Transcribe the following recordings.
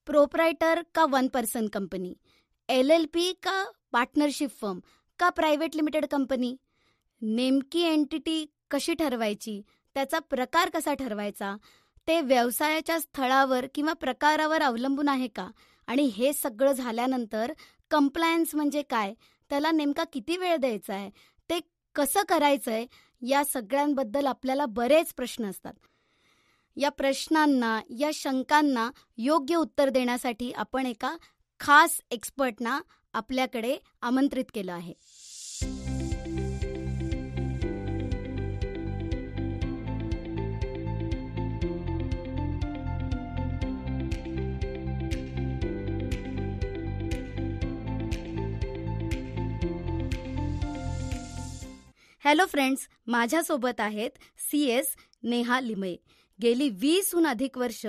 Proprietor का 1% company, LLP का partnership firm का प्रायव्हेट लिमिटेड कंपनी. नेमकी एंटिटी कशी ठरवायची, त्याचा प्रकार कसा ठरवायचा, ते व्यवसायाच्या स्थळावर किंवा प्रकारावर अवलंबून आहे का, आणि हे सगळं झाल्यानंतर कंप्लायन्स म्हणजे काय, त्याला नेमका किती वेळ द्यायचा आहे, ते कसं करायचं आहे, या सगळ्यांबद्दल आपल्याला बरेच प्रश्न असतात. या प्रश्नांना, या शंकांना योग्य उत्तर देण्यासाठी आपण एका खास एक्सपर्टना आपल्याकडे आमंत्रित केलं आहे. हॅलो फ्रेंड्स, माझ्यासोबत आहेत CS नेहा लिमये. गेली 20हून अधिक वर्ष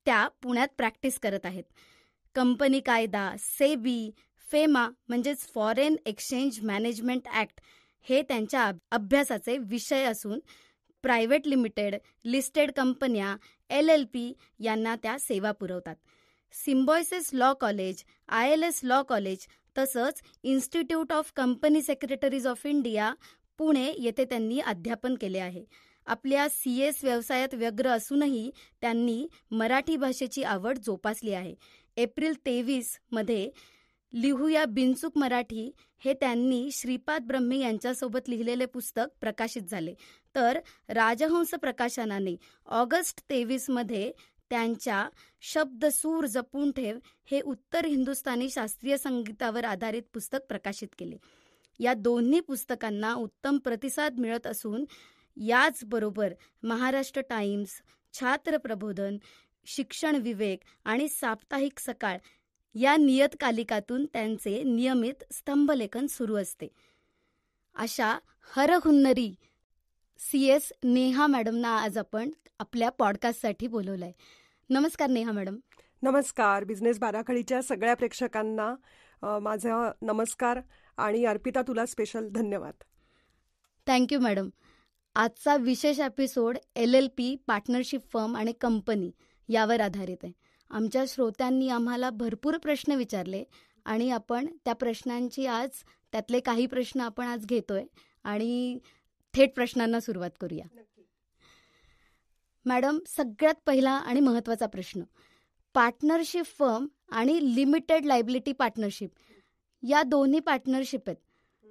त्या पुण्यात प्रॅक्टिस करत आहेत. कंपनी कायदा, सेबी, फेमा म्हणजेच फॉरेन एक्सचेंज मॅनेजमेंट ॲक्ट हे त्यांच्या अभ्यासाचे विषय असून प्रायव्हेट लिमिटेड, लिस्टेड कंपन्या, LLP यांना त्या सेवा पुरवतात. Symbiosis law college, ILS law college तसंच institute of company secretaries of India Pune येथे त्यांनी अध्यापन केले आहे. आपल्या CS व्यवसायात व्यग्र असूनही त्यांनी मराठी भाषेची आवड जोपासली आहे. एप्रिल 23 लिहूया बिनचूक मराठी हे त्यांनी श्रीपाद ब्रह्मे यांच्यासोबत लिहिलेले पुस्तक प्रकाशित झाले. तर राजहंस प्रकाशनाने ऑगस्ट 23 त्यांच्या शब्द सूर जपून ठेव हे उत्तर हिंदुस्थानी शास्त्रीय संगीतावर आधारित पुस्तक प्रकाशित केले. या दोन्ही पुस्तकांना उत्तम प्रतिसाद मिळत असून याचबरोबर महाराष्ट्र टाइम्स, छात्र प्रबोधन, शिक्षण विवेक आणि साप्ताहिक सकाळ या नियतकालिकातून त्यांचे नियमित स्तंभलेखन सुरू असते. अशा हरहुन्नरी CS नेहा मॅडमना आज आपण आपल्या पॉडकास्टसाठी बोलवलंय. नमस्कार नेहा मॅडम. नमस्कार. बिझनेस बाराखडीच्या सगळ्या प्रेक्षकांना माझा नमस्कार आणि अर्पिता तुला स्पेशल धन्यवाद. Thank you madam. आजचा विशेष एपिसोड LLP पार्टनरशिप फर्म आणि कंपनी यावर आधारित आहे. आमच्या श्रोत्यांनी आम्हाला भरपूर प्रश्न विचारले आणि आपण त्या प्रश्नांची आज त्यातले काही प्रश्न आपण आज घेतोय आणि थेट प्रश्नांना सुरुवात करूया. मॅडम, सगळ्यात पहिला आणि महत्त्वाचा प्रश्न, पार्टनरशिप फर्म आणि लिमिटेड लायबिलिटी पार्टनरशिप या दोन्ही पार्टनरशिप आहेत,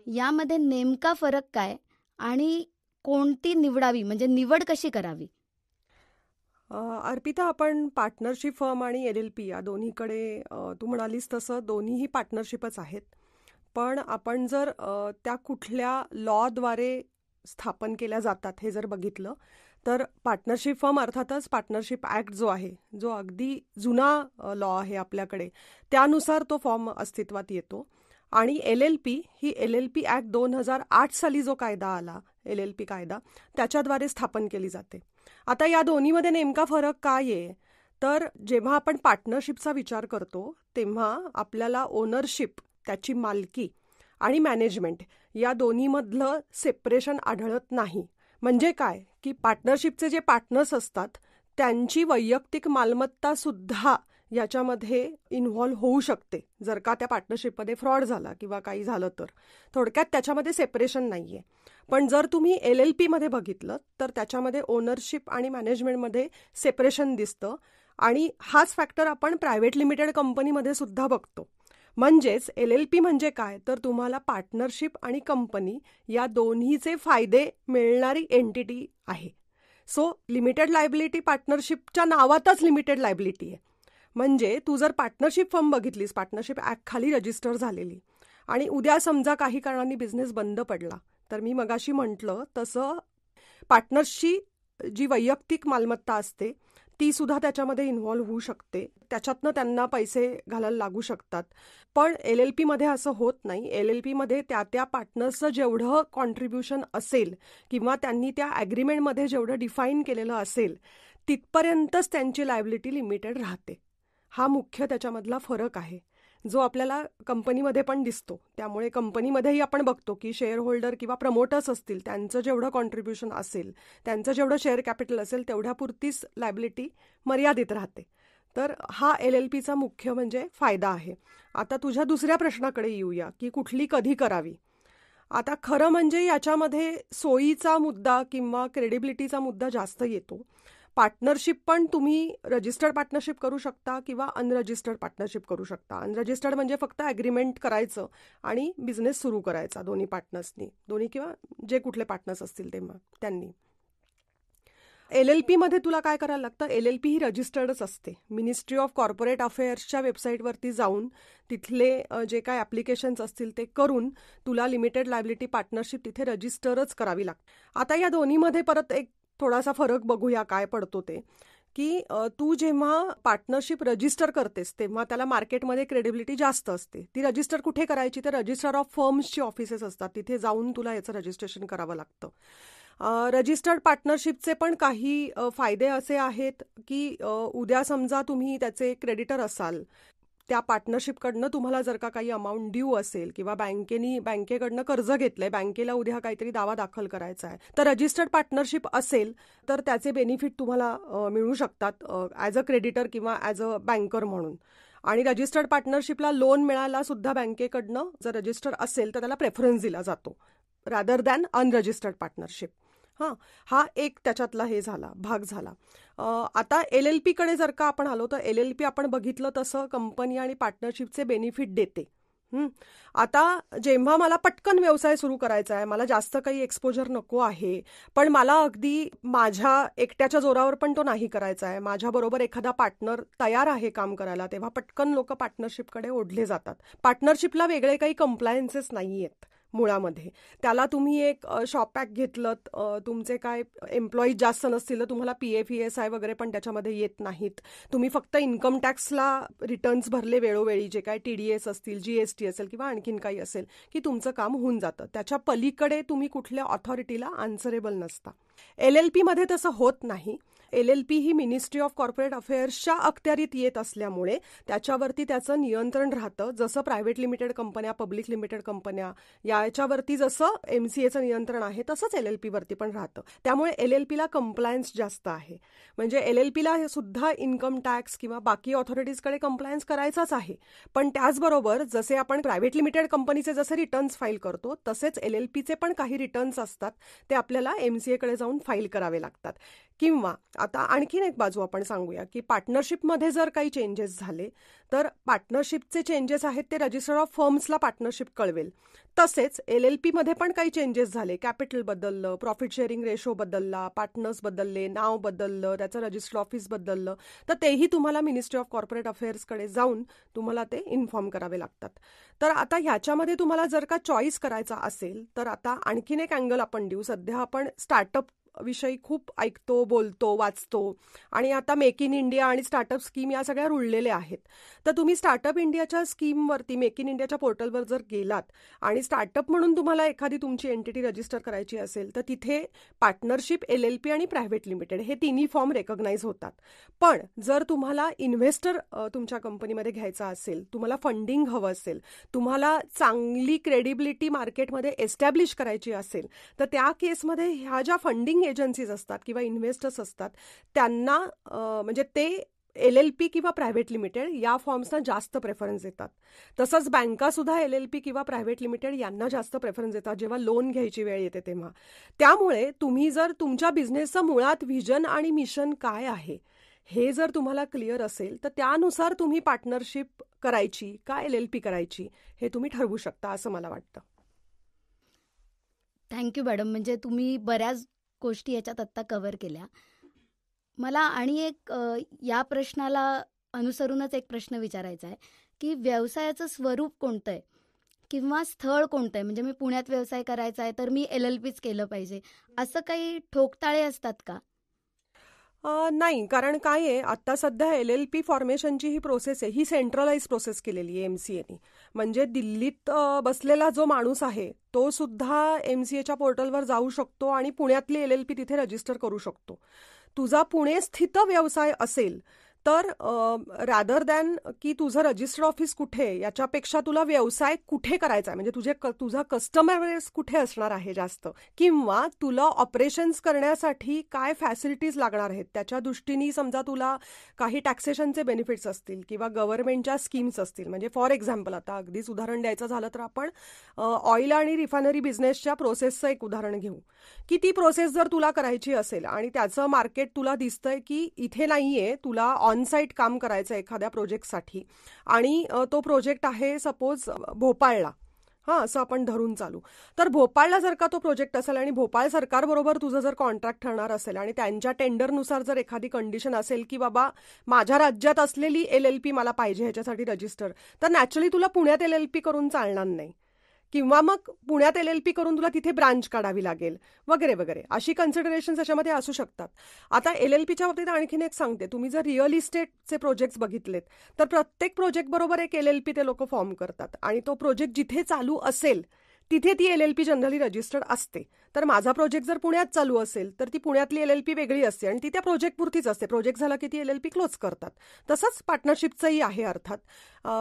यामध्ये नेमका फरक काय आणि कोणती निवडावी, म्हणजे निवड कशी करावी? अर्पिता, आपण पार्टनरशिप फर्म आणि LLP या दोन्हीकडे तू म्हणालीस तसं दोन्हीही पार्टनरशिपच आहेत. पण आपण जर त्या कुठल्या लॉद्वारे स्थापन केल्या जातात हे जर बघितलं तर पार्टनरशिप फर्म अर्थातच पार्टनरशिप ॲक्ट जो आहे, जो अगदी जुना लॉ आहे आपल्याकडे, त्यानुसार तो फॉर्म अस्तित्वात येतो. आणि LLP ही LLP ॲक्ट 2008 साली जो कायदा आला, LLP कायदा, त्याच्याद्वारे स्थापन केली जाते. आता या दोन्हीमध्ये नेमका फरक काय आहे, तर जेव्हा आपण पार्टनरशिपचा विचार करतो तेव्हा आपल्याला ओनरशिप, त्याची मालकी आणि मॅनेजमेंट या दोन्हीमधलं सेपरेशन आढळत नाही. म्हणजे काय की पार्टनरशिपचे जे पार्टनर्स असतात त्यांची वैयक्तिक मालमत्तासुद्धा याच्यामध्ये इन्व्हॉल्व्ह होऊ शकते जर का त्या पार्टनरशिपमध्ये फ्रॉड झाला किंवा काही झालं तर. थोडक्यात त्याच्यामध्ये सेपरेशन नाही आहे. पण जर तुम्ही LLP मध्ये बघितलं तर त्याच्यामध्ये ओनरशिप आणि मॅनेजमेंटमध्ये सेपरेशन दिसतं. आणि हाच फॅक्टर आपण प्रायव्हेट लिमिटेड कंपनीमध्ये सुद्धा बघतो. म्हणजेच LLP म्हणजे काय, तर तुम्हाला पार्टनरशिप आणि कंपनी या दोन्हीचे फायदे मिळणारी एंटिटी आहे. सो लिमिटेड लायबिलिटी पार्टनरशिपच्या नावातच लिमिटेड लायबिलिटी आहे. म्हणजे तू जर पार्टनरशिप फर्म बघितलीस, पार्टनरशिप ॲक्ट खाली रजिस्टर झालेली, आणि उद्या समजा काही कारणांनी बिझनेस बंद पडला, तर मी मगाशी म्हटलं तसं पार्टनर्सची जी वैयक्तिक मालमत्ता असते ती सुद्धा त्याच्यामध्ये इन्व्हॉल्व्ह होऊ शकते. त्याच्यातनं त्यांना पैसे घालायला लागू शकतात. पण LLP मध्ये असं होत नाही. LLP मध्ये त्या पार्टनर्सचं जेवढं कॉन्ट्रीब्युशन असेल किंवा त्यांनी त्या ॲग्रीमेंटमध्ये जेवढं डिफाईन केलेलं असेल तिथपर्यंतच त्यांची लायबिलिटी लिमिटेड राहते. हा मुख्य त्याच्यामधला फरक आहे जो आपल्याला कंपनीमध्ये पण दिसतो. त्यामुळे कंपनीमध्येही आपण बघतो की शेअर होल्डर किंवा प्रमोटर्स असतील, त्यांचं जेवढं कॉन्ट्रीब्युशन असेल, त्यांचं जेवढं शेअर कॅपिटल असेल तेवढ्यापुरतीच लायबिलिटी मर्यादित राहते. तर हा LLPचा मुख्य म्हणजे फायदा आहे. आता तुझ्या दुसऱ्या प्रश्नाकडे येऊया की कुठली कधी करावी. आता खरं म्हणजे याच्यामध्ये सोयीचा मुद्दा किंवा क्रेडिबिलिटीचा मुद्दा जास्त येतो. पार्टनरशिप पण तुम्ही रजिस्टर्ड पार्टनरशिप करू शकता किंवा अनरजिस्टर्ड पार्टनरशिप करू शकता. अनरजिस्टर्ड म्हणजे फक्त ॲग्रीमेंट करायचं आणि बिझनेस सुरू करायचा दोन्ही पार्टनर्सनी, दोन्ही किंवा जे कुठले पार्टनर्स असतील तेव्हा त्यांनी. LLP मध्ये तुला काय करायला लागतं, LLP ही रजिस्टर्डच असते. मिनिस्ट्री ऑफ कॉर्पोरेट अफेअर्सच्या वेबसाईटवरती जाऊन तिथले जे काय ॲप्लिकेशन्स असतील ते करून तुला लिमिटेड लायबिलिटी पार्टनरशिप तिथे रजिस्टरच करावी लागते. आता या दोन्हीमध्ये परत एक थोडासा फरक बघूया काय पडतो ते, की तू जेव्हा पार्टनरशिप रजिस्टर करतेस तेव्हा त्याला मार्केटमध्ये क्रेडिबिलिटी जास्त असते. ती रजिस्टर कुठे करायची, तर रजिस्टर ऑफ फर्म्सची ऑफिसेस असतात, तिथे जाऊन तुला याचं रजिस्ट्रेशन करावं लागतं. रजिस्टर्ड पार्टनरशिपचे पण काही फायदे असे आहेत की उद्या समजा तुम्ही त्याचे क्रेडिटर असाल, त्या पार्टनरशिपकडनं तुम्हाला जर का काही अमाऊंट ड्यू असेल किंवा बँकेकडनं कर्ज घेतलंय, बँकेला उद्या काहीतरी दावा दाखल करायचा आहे, तर रजिस्टर्ड पार्टनरशिप असेल तर त्याचे बेनिफिट तुम्हाला मिळू शकतात ॲज अ क्रेडिटर किंवा ॲज अ बँकर म्हणून. आणि रजिस्टर्ड पार्टनरशिपला लोन मिळायला सुद्धा बँकेकडनं जर रजिस्टर असेल तर त्याला प्रेफरन्स दिला जातो रादर दॅन अनरजिस्टर्ड पार्टनरशिप. हा एक त्याच्यातला भाग झाला. आता LLP कडे जर का आपण आलो तर LLP आपण बघितलं तसं कंपनी आणि पार्टनरशिपचे बेनिफिट देते. आता जेव्हा मला पटकन व्यवसाय सुरू करायचा आहे, मला जास्त काही एक्सपोजर नको आहे, पण मला अगदी माझ्या एकट्याच्या जोरावर पण तो नाही करायचा आहे, माझ्याबरोबर एखादा पार्टनर तयार आहे काम करायला, तेव्हा पटकन लोक पार्टनरशिपकडे ओढले जातात. पार्टनरशिपला वेगळे काही कंप्लायन्सेस नाही आहेत मुळामध्ये. त्याला तुम्ही एक शॉप पॅक घेतलं, तुमचे काय एम्प्लॉईज जास्त नसतील तर तुम्हाला PF ESI वगैरे पण त्याच्यामध्ये येत नाहीत. तुम्ही फक्त इन्कम टॅक्सला रिटर्न्स भरले वेळोवेळी, जे काय TDS असतील, GST असेल किंवा आणखीन काही असेल, की तुमचं काम होऊन जातं. त्याच्या पलीकडे तुम्ही कुठल्या ऑथॉरिटीला आन्सरेबल नसता. LLP मध्ये तसं होत नाही. LLP ही मिनिस्ट्री ऑफ कॉर्पोरेट अफेअर्सच्या अखत्यारीत येत असल्यामुळे त्याच्यावरती त्याचं नियंत्रण राहतं. जसं प्रायव्हेट लिमिटेड कंपन्या, पब्लिक लिमिटेड कंपन्या याच्यावरती जसं MCAचं नियंत्रण आहे तसंच LLP वरती पण राहतं. त्यामुळे LLPला कंप्लायन्स जास्त आहे. म्हणजे LLPला हे सुद्धा इन्कम टॅक्स किंवा बाकी ऑथॉरिटीजकडे कंप्लायन्स करायचाच आहे. पण त्याचबरोबर जसे आपण प्रायव्हेट लिमिटेड कंपनीचे जसे रिटर्न्स फाईल करतो तसेच LLPचे पण काही रिटर्न्स असतात, ते आपल्याला MCAकडे जाऊन फाईल करावे लागतात. किंवा आता आणखीन एक बाजू आपण सांगूया की पार्टनरशिपमध्ये जर काही चेंजेस झाले तर पार्टनरशिपचे चेंजेस आहेत ते रजिस्टर ऑफ फर्म्सला पार्टनरशिप कळवेल. तसेच LLP मध्ये पण काही चेंजेस झाले, कॅपिटल बदललं, प्रॉफिट शेअरिंग रेशो बदलला, पार्टनर्स बदलले, नाव बदललं, त्याचं रजिस्टर ऑफिस बदललं, तर तेही तुम्हाला मिनिस्ट्री ऑफ कॉर्पोरेट अफेअर्सकडे जाऊन तुम्हाला ते इन्फॉर्म करावे लागतात. तर आता ह्याच्यामध्ये तुम्हाला जर का चॉईस करायचा असेल तर आता आणखीन एक अँगल आपण देऊ. सध्या आपण स्टार्टअप विषयी खूप ऐकतो, बोलतो, वाचतो आणि आता मेक इन इंडिया आणि स्टार्टअप स्कीम या सगळ्या रुळलेल्या आहेत. तर तुम्ही स्टार्टअप इंडियाच्या स्कीमवरती, मेक इन इंडियाच्या पोर्टलवर जर गेलात आणि स्टार्टअप म्हणून तुम्हाला एखादी तुमची एंटिटी रजिस्टर करायची असेल तर तिथे पार्टनरशिप, LLP आणि प्रायव्हेट लिमिटेड हे तिन्ही फॉर्म रेकॉग्नाइज होतात. पण जर तुम्हाला इन्व्हेस्टर तुमच्या कंपनीमध्ये घ्यायचा असेल, तुम्हाला फंडिंग हवं असेल, तुम्हाला चांगली क्रेडिबिलिटी मार्केटमध्ये एस्टॅब्लिश करायची असेल, तर त्या केसमध्ये ह्या ज्या फंडिंग एजन्सीज असतात किंवा इन्व्हेस्टर्स असतात त्यांना म्हणजे ते LLP किंवा प्रायव्हेट लिमिटेड या फॉर्म्सना जास्त प्रेफरन्स देतात. तसंच बँका सुद्धा LLP किंवा प्रायव्हेट लिमिटेड यांना जास्त प्रेफरन्स देतात जेव्हा लोन घ्यायची वेळ येते तेव्हा. त्यामुळे तुम्ही जर तुमच्या बिझनेसचं मुळात व्हिजन आणि मिशन काय आहे हे जर तुम्हाला क्लिअर असेल तर त्यानुसार तुम्ही पार्टनरशिप करायची का LLP करायची हे तुम्ही ठरवू शकता असं मला वाटतं. Thank you madam. म्हणजे तुम्ही बऱ्याच गोष्टी याच्यात आत्ता कव्हर केल्या. मला आणि एक या प्रश्नाला अनुसरूनच एक प्रश्न विचारायचा आहे की व्यवसायाचं स्वरूप कोणतं आहे किंवा स्थळ कोणतं आहे. म्हणजे मी पुण्यात व्यवसाय करायचा आहे तर मी LLPच केलं पाहिजे, असं काही ठोकताळे असतात का? नाही, कारण काय आहे आता सध्या LLP फॉर्मेशनची ही प्रोसेस आहे, ही सेंट्रलाइज प्रोसेस केलेली आहे MCAने. म्हणजे दिल्लीत बसलेला जो माणूस आहे तो सुद्धा MCAच्या पोर्टलवर जाऊ शकतो आणि पुण्यातली LLP तिथे रजिस्टर करू शकतो. तुझा पुणे स्थित व्यवसाय असेल तर रादर दॅन की तुझं रजिस्टर्ड ऑफिस कुठे याच्यापेक्षा तुला व्यवसाय कुठे करायचा आहे, म्हणजे तुझा कस्टमर बेस कुठे असणार आहे जास्त, किंवा तुला ऑपरेशन्स करण्यासाठी काय फॅसिलिटीज लागणार आहेत त्याच्या दृष्टीने समजा तुला काही टॅक्सेशनचे बेनिफिट्स असतील किंवा गव्हर्नमेंटच्या स्कीम्स असतील. म्हणजे फॉर एक्झाम्पल आता अगदीच उदाहरण द्यायचं झालं तर आपण ऑइल आणि रिफायनरी बिझनेसच्या प्रोसेसचं एक उदाहरण घेऊ, की ती प्रोसेस जर तुला करायची असेल आणि त्याचं मार्केट तुला दिसतंय की इथे नाहीये, तुला ऑन साईट काम करायचं एखाद्या प्रोजेक्टसाठी आणि तो प्रोजेक्ट आहे सपोज भोपाळला, हां असं आपण धरून चालू. तर भोपाळला जर का तो प्रोजेक्ट असेल आणि भोपाळ सरकारबरोबर तुझं जर कॉन्ट्रॅक्ट ठरणार असेल आणि त्यांच्या टेंडरनुसार जर एखादी कंडिशन असेल की बाबा माझ्या राज्यात असलेली LLP मला पाहिजे ह्याच्यासाठी रजिस्टर, तर नॅचरली तुला पुण्यात LLP करून चालणार नाही, किंवा मग पुण्यात LLP करून तुला तिथे ब्रांच काढावी लागेल वगैरे वगैरे. अशी कन्सिडरेशन त्याच्यामध्ये असू शकतात. आता LLPच्या बाबतीत आणखीन एक सांगते, तुम्ही जर रिअल इस्टेटचे प्रोजेक्ट्स बघितलेत तर प्रत्येक प्रोजेक्ट बरोबर एक LLP ते लोक फॉर्म करतात आणि तो प्रोजेक्ट जिथे चालू असेल तिथे ती LLP जनरली रजिस्टर्ड असते. तर माझा प्रोजेक्ट जर पुण्यात चालू असेल तर ती पुण्यातली LLP वेगळी असते आणि ती त्या प्रोजेक्ट पुरतीच असते. प्रोजेक्ट झाला की ती LLP क्लोज करतात. तसंच पार्टनरशिपचंही आहे अर्थात.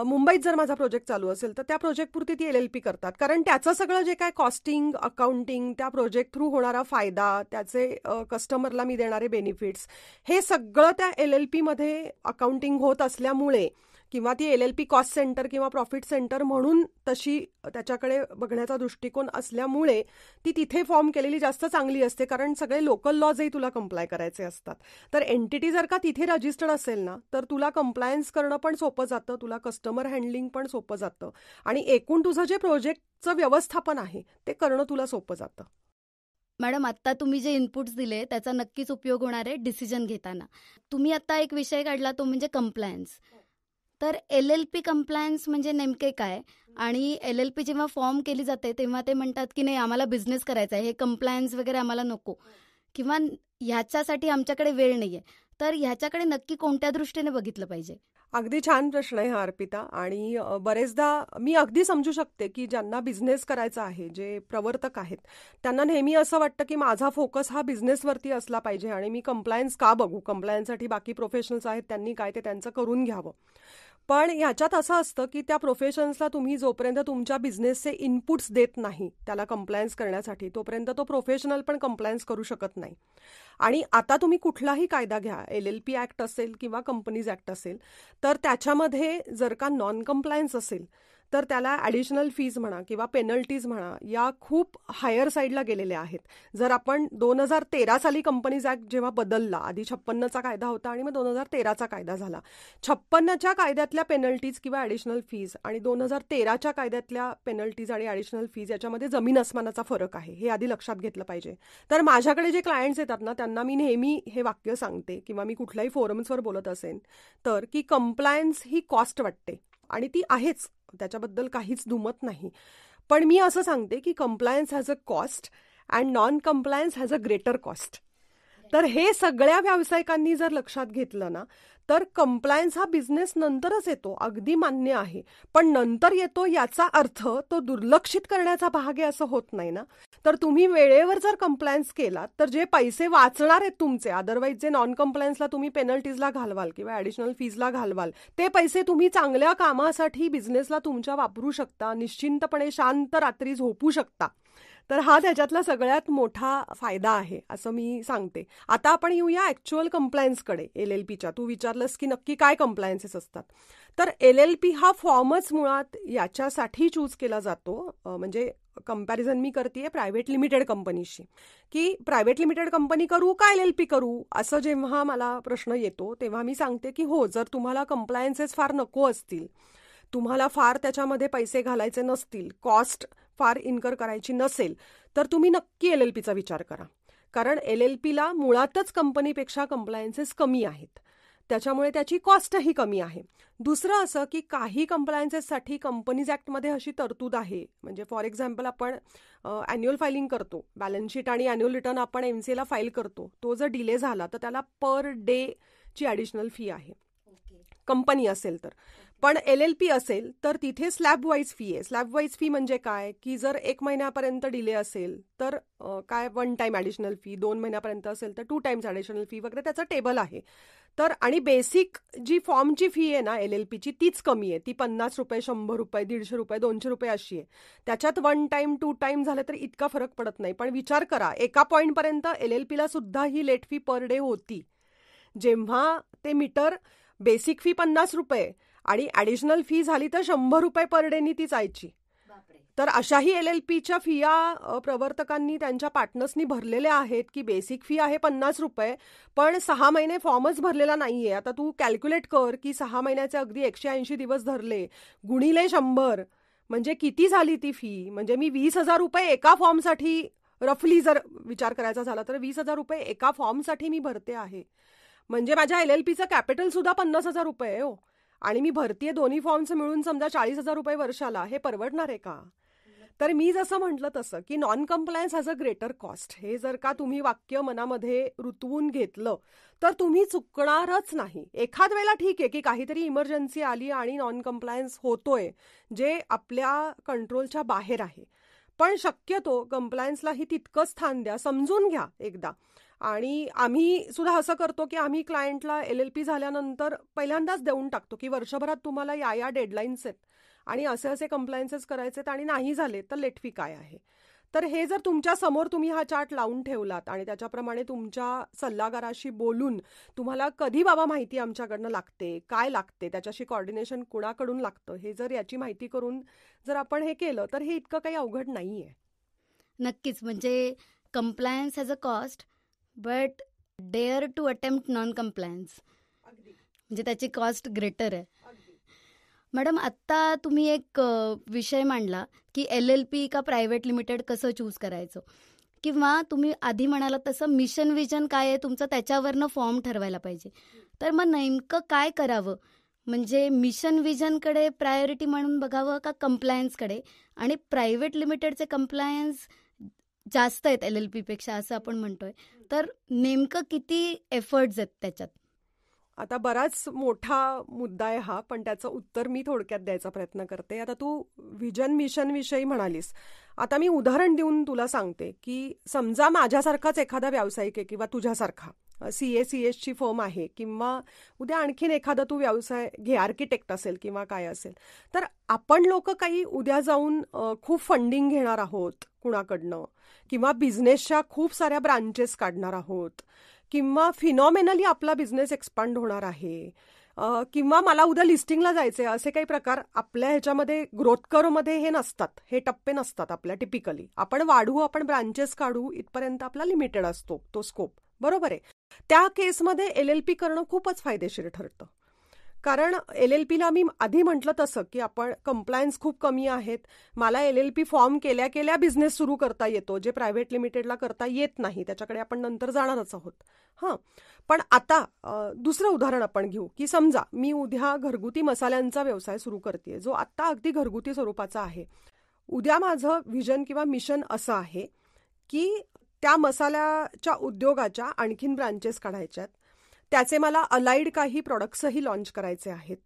मुंबईत जर माझा प्रोजेक्ट चालू असेल तर त्या प्रोजेक्ट पुरती ती LLP करतात, कारण त्याचं सगळं जे काय कॉस्टिंग, अकाउंटिंग, त्या प्रोजेक्ट थ्रू होणारा फायदा, त्याचे कस्टमरला मी देणारे बेनिफिट्स, हे सगळं त्या LLP मध्ये अकाउंटिंग होत असल्यामुळे किंवा ती LLP कॉस्ट सेंटर किंवा प्रॉफिट सेंटर म्हणून तशी त्याच्याकडे बघण्याचा दृष्टिकोन असल्यामुळे ती तिथे फॉर्म केलेली जास्त चांगली असते, कारण सगळे लोकल लॉजही तुला कंप्लाय करायचे असतात. तर एंटिटी जर का तिथे रजिस्टर्ड असेल ना तर तुला कंप्लायन्स करणं पण सोपं जातं, तुला कस्टमर हँडलिंग पण सोपं जातं आणि एकूण तुझं जे प्रोजेक्टचं व्यवस्थापन आहे ते करणं तुला सोपं जातं. मॅडम, आत्ता तुम्ही जे इनपुट्स दिले त्याचा नक्कीच उपयोग होणार आहे डिसिजन घेताना. तुम्ही आत्ता एक विषय काढला तो म्हणजे कंप्लायन्स. तर LLP कंप्लायन्स म्हणजे नेमके काय? आणि LLP जेव्हा फॉर्म केली जाते तेव्हा ते म्हणतात की नाही आम्हाला बिझनेस करायचा आहे, हे कंप्लायन्स वगैरे आम्हाला नको, किंवा ह्याच्यासाठी आमच्याकडे वेळ नाहीये. तर ह्याच्याकडे नक्की कोणत्या दृष्टीने बघितलं पाहिजे? अगदी छान प्रश्न आहे हा अर्पिता. आणि बरेचदा मी अगदी समजू शकते की ज्यांना बिझनेस करायचा आहे, जे प्रवर्तक आहेत, त्यांना नेहमी असं वाटतं की माझा फोकस हा बिझनेसवरती असला पाहिजे आणि मी कंप्लायन्स का बघू, कंप्लायन्ससाठी बाकी प्रोफेशनल्स आहेत त्यांनी काय ते त्यांचं करून घ्यावं. पण ह्याच्यात असं असतं की त्या प्रोफेशन्सला तुम्ही जोपर्यंत तुमच्या बिझनेसचे इनपुट्स देत नाही त्याला कंप्लायन्स करण्यासाठी, तोपर्यंत तो प्रोफेशनल पण कंप्लायन्स करू शकत नाही. आणि आता तुम्ही कुठलाही कायदा घ्या, LLP ॲक्ट असेल किंवा कंपनीज ॲक्ट असेल, तर त्याच्यामध्ये जर का नॉन कंप्लायन्स असेल तर त्याला ॲडिशनल फीज म्हणा किंवा पेनल्टीज म्हणा या खूप हायर साईडला गेलेल्या आहेत. जर आपण 2013 साली कंपनीज ॲक्ट जेव्हा बदलला, आधी 56चा कायदा होता आणि मग 2013चा कायदा झाला. 56च्या कायद्यातल्या पेनल्टीज किंवा ॲडिशनल फीज आणि 2013च्या कायद्यातल्या पेनल्टीज आणि ॲडिशनल फीज याच्यामध्ये जमीन अस्मानाचा फरक आहे, हे आधी लक्षात घेतलं पाहिजे. तर माझ्याकडे जे क्लायंट्स येतात ना त्यांना मी नेहमी हे वाक्य सांगते किंवा मी कुठल्याही फोरम्सवर बोलत असेन तर की कंप्लायन्स ही कॉस्ट वाटते आणि ती आहेच, त्याच्याबद्दल काहीच दुमत नाही. पण मी असं सांगते की compliance has a cost and non compliance has a greater cost. तर हे सगळ्या व्यावसायिकांनी जर लक्षात घेतलं ना तर कंप्लायन्स हा बिझनेस नंतरच येतो, अगदी मान्य आहे, पण नंतर येतो याचा अर्थ तो दुर्लक्षित करण्याचा भाग आहे असं होत नाही ना. तर तुम्ही वेळेवर जर कंप्लायन्स केला तर जे पैसे वाचणार आहेत तुमचे, अदरवाईज जे नॉन कंप्लायन्सला तुम्ही पेनल्टीजला घालवाल किंवा ॲडिशनल फीजला घालवाल, ते पैसे तुम्ही चांगल्या कामासाठी बिझनेसला तुमच्या वापरू शकता, निश्चिंतपणे शांत रात्री झोपू शकता. तर हा त्याच्यातला सगळ्यात मोठा फायदा आहे असं मी सांगते. आता आपण येऊया ॲक्च्युअल कंप्लायन्सकडे. LLPच्या तू विचारलंस की नक्की काय कंप्लायन्सेस असतात. तर LLP हा फॉर्मच मुळात याच्यासाठी चूज केला जातो, म्हणजे कंपॅरिझन मी करतेय प्रायव्हेट लिमिटेड कंपनीशी, की प्रायव्हेट लिमिटेड कंपनी करू का LLP करू, असं जेव्हा मला प्रश्न येतो तेव्हा मी सांगते की हो, जर तुम्हाला कंप्लायन्सेस फार नको असतील, तुम्हाला फार त्याच्यामध्ये पैसे घालायचे नसतील, कॉस्ट फार इन्कर करायची नसेल, तर तुम्ही नक्की LLPचा विचार करा. कारण LLPला मुळातच कंपनीपेक्षा कंप्लायन्सेस कमी आहेत, त्याच्यामुळे त्याची कॉस्टही कमी आहे. दुसरं असं की काही कंप्लायन्सेससाठी कंपनीज ॲक्टमध्ये अशी तरतूद आहे, म्हणजे फॉर एक्झाम्पल आपण ॲन्युअल फायलिंग करतो, बॅलन्स शीट आणि ॲन्युअल रिटर्न आपण MCAला फाईल करतो, तो जर डिले झाला तर त्याला पर डेची ॲडिशनल फी आहे कंपनी असेल तर. पण LLP असेल तर तिथे स्लॅब वाईज फी आहे. स्लॅब वाईज फी म्हणजे काय, की जर 1 महिन्यापर्यंत डिले असेल तर काय 1 टाइम ॲडिशनल फी, 2 महिन्यापर्यंत असेल तर 2 टाइम्स ॲडिशनल फी वगैरे त्याचं टेबल आहे. तर आणि बेसिक जी फॉर्मची फी आहे ना LLPची तीच कमी आहे. ती ₹50, ₹100, ₹150, ₹200 अशी आहे. त्याच्यात 1 टाइम 2 टाइम झालं तर इतका फरक पडत नाही. पण विचार करा, एका पॉईंटपर्यंत LLPला सुद्धा ही लेट फी पर डे होती. जेव्हा ते मीटर बेसिक फी ₹50 आणि ॲडिशनल फी झाली तर ₹100 पर डेनी ती जायची. तर अशाही LLPच्या फिया प्रवर्तकांनी त्यांच्या पार्टनर्सनी भरलेल्या आहेत की बेसिक फी आहे ₹50, पण 6 महिने फॉर्मच भरलेला नाहीये. आता तू कॅल्क्युलेट कर की 6 महिन्याचे अगदी 180 दिवस धरले गुणिले 100 म्हणजे किती झाली ती फी. म्हणजे मी ₹20,000 एका फॉर्मसाठी रफली जर विचार करायचा झाला तर ₹20,000 एका फॉर्मसाठी मी भरते आहे. म्हणजे माझ्या LLPचं कॅपिटल सुद्धा ₹50,000 आहे हो. आणि मी भरतीये दोन्ही फॉर्म्स मिळून समजा ₹40,000 वर्षाला. हे परवडणार आहे का? तर मी जसं म्हटलं तसं की non compliance has a greater cost, हे जर का तुम्ही वाक्य मनामध्ये रुतवून घेतलं तर तुम्ही चुकणारच नाही. एखाद वेळेला ठीक आहे की काहीतरी इमर्जन्सी आली आणि नॉन कम्प्लायन्स होतोय जे आपल्या कंट्रोलच्या बाहेर आहे, पण शक्यतो कम्प्लायन्सलाही तितकंच स्थान द्या, समजून घ्या एकदा. आणि आम्ही सुद्धा असं करतो की आम्ही क्लायंटला LLP झाल्यानंतर पहिल्यांदाच देऊन टाकतो की वर्षभरात तुम्हाला या डेडलाईन्स आहेत आणि असे कम्प्लायन्सेस करायचे आणि नाही झाले तर लेट फी काय आहे. तर हे जर तुमच्या समोर तुम्ही हा चार्ट लावून ठेवलात आणि त्याच्याप्रमाणे तुमच्या सल्लागाराशी बोलून तुम्हाला कधी बाबा माहिती आमच्याकडनं लागते, काय लागते, त्याच्याशी कॉर्डिनेशन कुणाकडून लागतं, हे जर याची माहिती करून जर आपण हे केलं तर हे इतकं काही अवघड नाही आहे. नक्कीच. म्हणजे compliance has a cost but dare to attempt non compliance म्हणजे त्याची कॉस्ट ग्रेटर आहे. मॅडम, आत्ता तुम्ही एक विषय मांडला की LLP का प्रायव्हेट लिमिटेड कसं चूज करायचं, किंवा तुम्ही आधी म्हणाला तसं मिशन विजन काय आहे तुमचं त्याच्यावरनं फॉर्म ठरवायला पाहिजे. तर मग नेमकं काय करावं, म्हणजे मिशन विजनकडे प्रायोरिटी म्हणून बघावं का कम्प्लायन्सकडे? आणि प्रायव्हेट लिमिटेडचे कम्प्लायन्स जास्त आहेत LLPपेक्षा असं आपण म्हणतोय, तर नेमकं किती एफर्ट्स आहेत त्याच्यात? आता बराच मोठा मुद्दा आहे हा, पण त्याचं उत्तर मी थोडक्यात द्यायचा प्रयत्न करते. आता तू विजन मिशन विषयी म्हणालीस, आता मी उदाहरण देऊन तुला सांगते की समजा माझ्यासारखाच एखादा व्यावसायिक आहे किंवा तुझ्यासारखा CACSची फर्म आहे, किंवा उद्या आणखीन एखादा तू व्यवसाय घे, आर्किटेक्ट असेल किंवा काय असेल, तर आपण लोक काही उद्या जाऊन खूप फंडिंग घेणार आहोत कुणाकडनं, किंवा बिझनेसच्या खूप साऱ्या ब्रांचेस काढणार आहोत, किंवा फिनॉमिनली आपला बिझनेस एक्सपांड होणार आहे, किंवा मला उद्या लिस्टिंगला जायचे, असे काही प्रकार आपल्या ह्याच्यामध्ये ग्रोथ कर्वमध्ये हे नसतात, हे टप्पे नसतात आपल्या टिपिकली. आपण वाढू, आपण ब्रांचेस काढू इथपर्यंत आपला लिमिटेड असतो तो स्कोप, बरोबर आहे. त्या केसमध्ये LLP करणं खूपच फायदेशीर ठरतं. कारण LLPला मी आधी म्हटलं तसं की आपण कम्प्लायन्स खूप कमी आहेत, मला LLP फॉर्म केल्या केल्या बिझनेस सुरू करता येतो, जे प्रायव्हेट लिमिटेडला करता येत नाही. त्याच्याकडे आपण नंतर जाणारच आहोत. हां, पण आता दुसरं उदाहरण आपण घेऊ की समजा मी उद्या घरगुती मसाल्यांचा व्यवसाय सुरू करते, जो आत्ता अगदी घरगुती स्वरूपाचा आहे. उद्या माझं व्हिजन किंवा मिशन असं आहे की त्या मसाल्याच्या उद्योगाच्या आणखीन ब्रांचेस काढायच्यात, त्याचे मला अलाइड काही प्रोडक्ट्सही लॉन्च करायचे आहेत.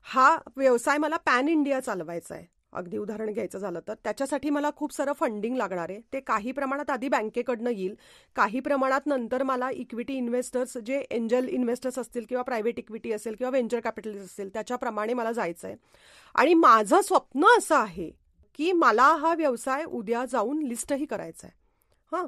हा व्यवसाय मला पॅन इंडिया चालवायचा आहे. अगदी उदाहरण घ्यायचं झालं तर त्याच्यासाठी मला खूप सारं फंडिंग लागणार आहे. ते काही प्रमाणात आधी बँकेकडनं येईल, काही प्रमाणात नंतर मला इक्विटी इन्व्हेस्टर्स, जे एंजल इन्व्हेस्टर्स असतील किंवा प्रायव्हेट इक्विटी असेल किंवा व्हेंचर कॅपिटलिस्ट असेल, त्याच्याप्रमाणे मला जायचं आहे. आणि माझं स्वप्न असं आहे की मला हा व्यवसाय उद्या जाऊन लिस्टही करायचा आहे. हां,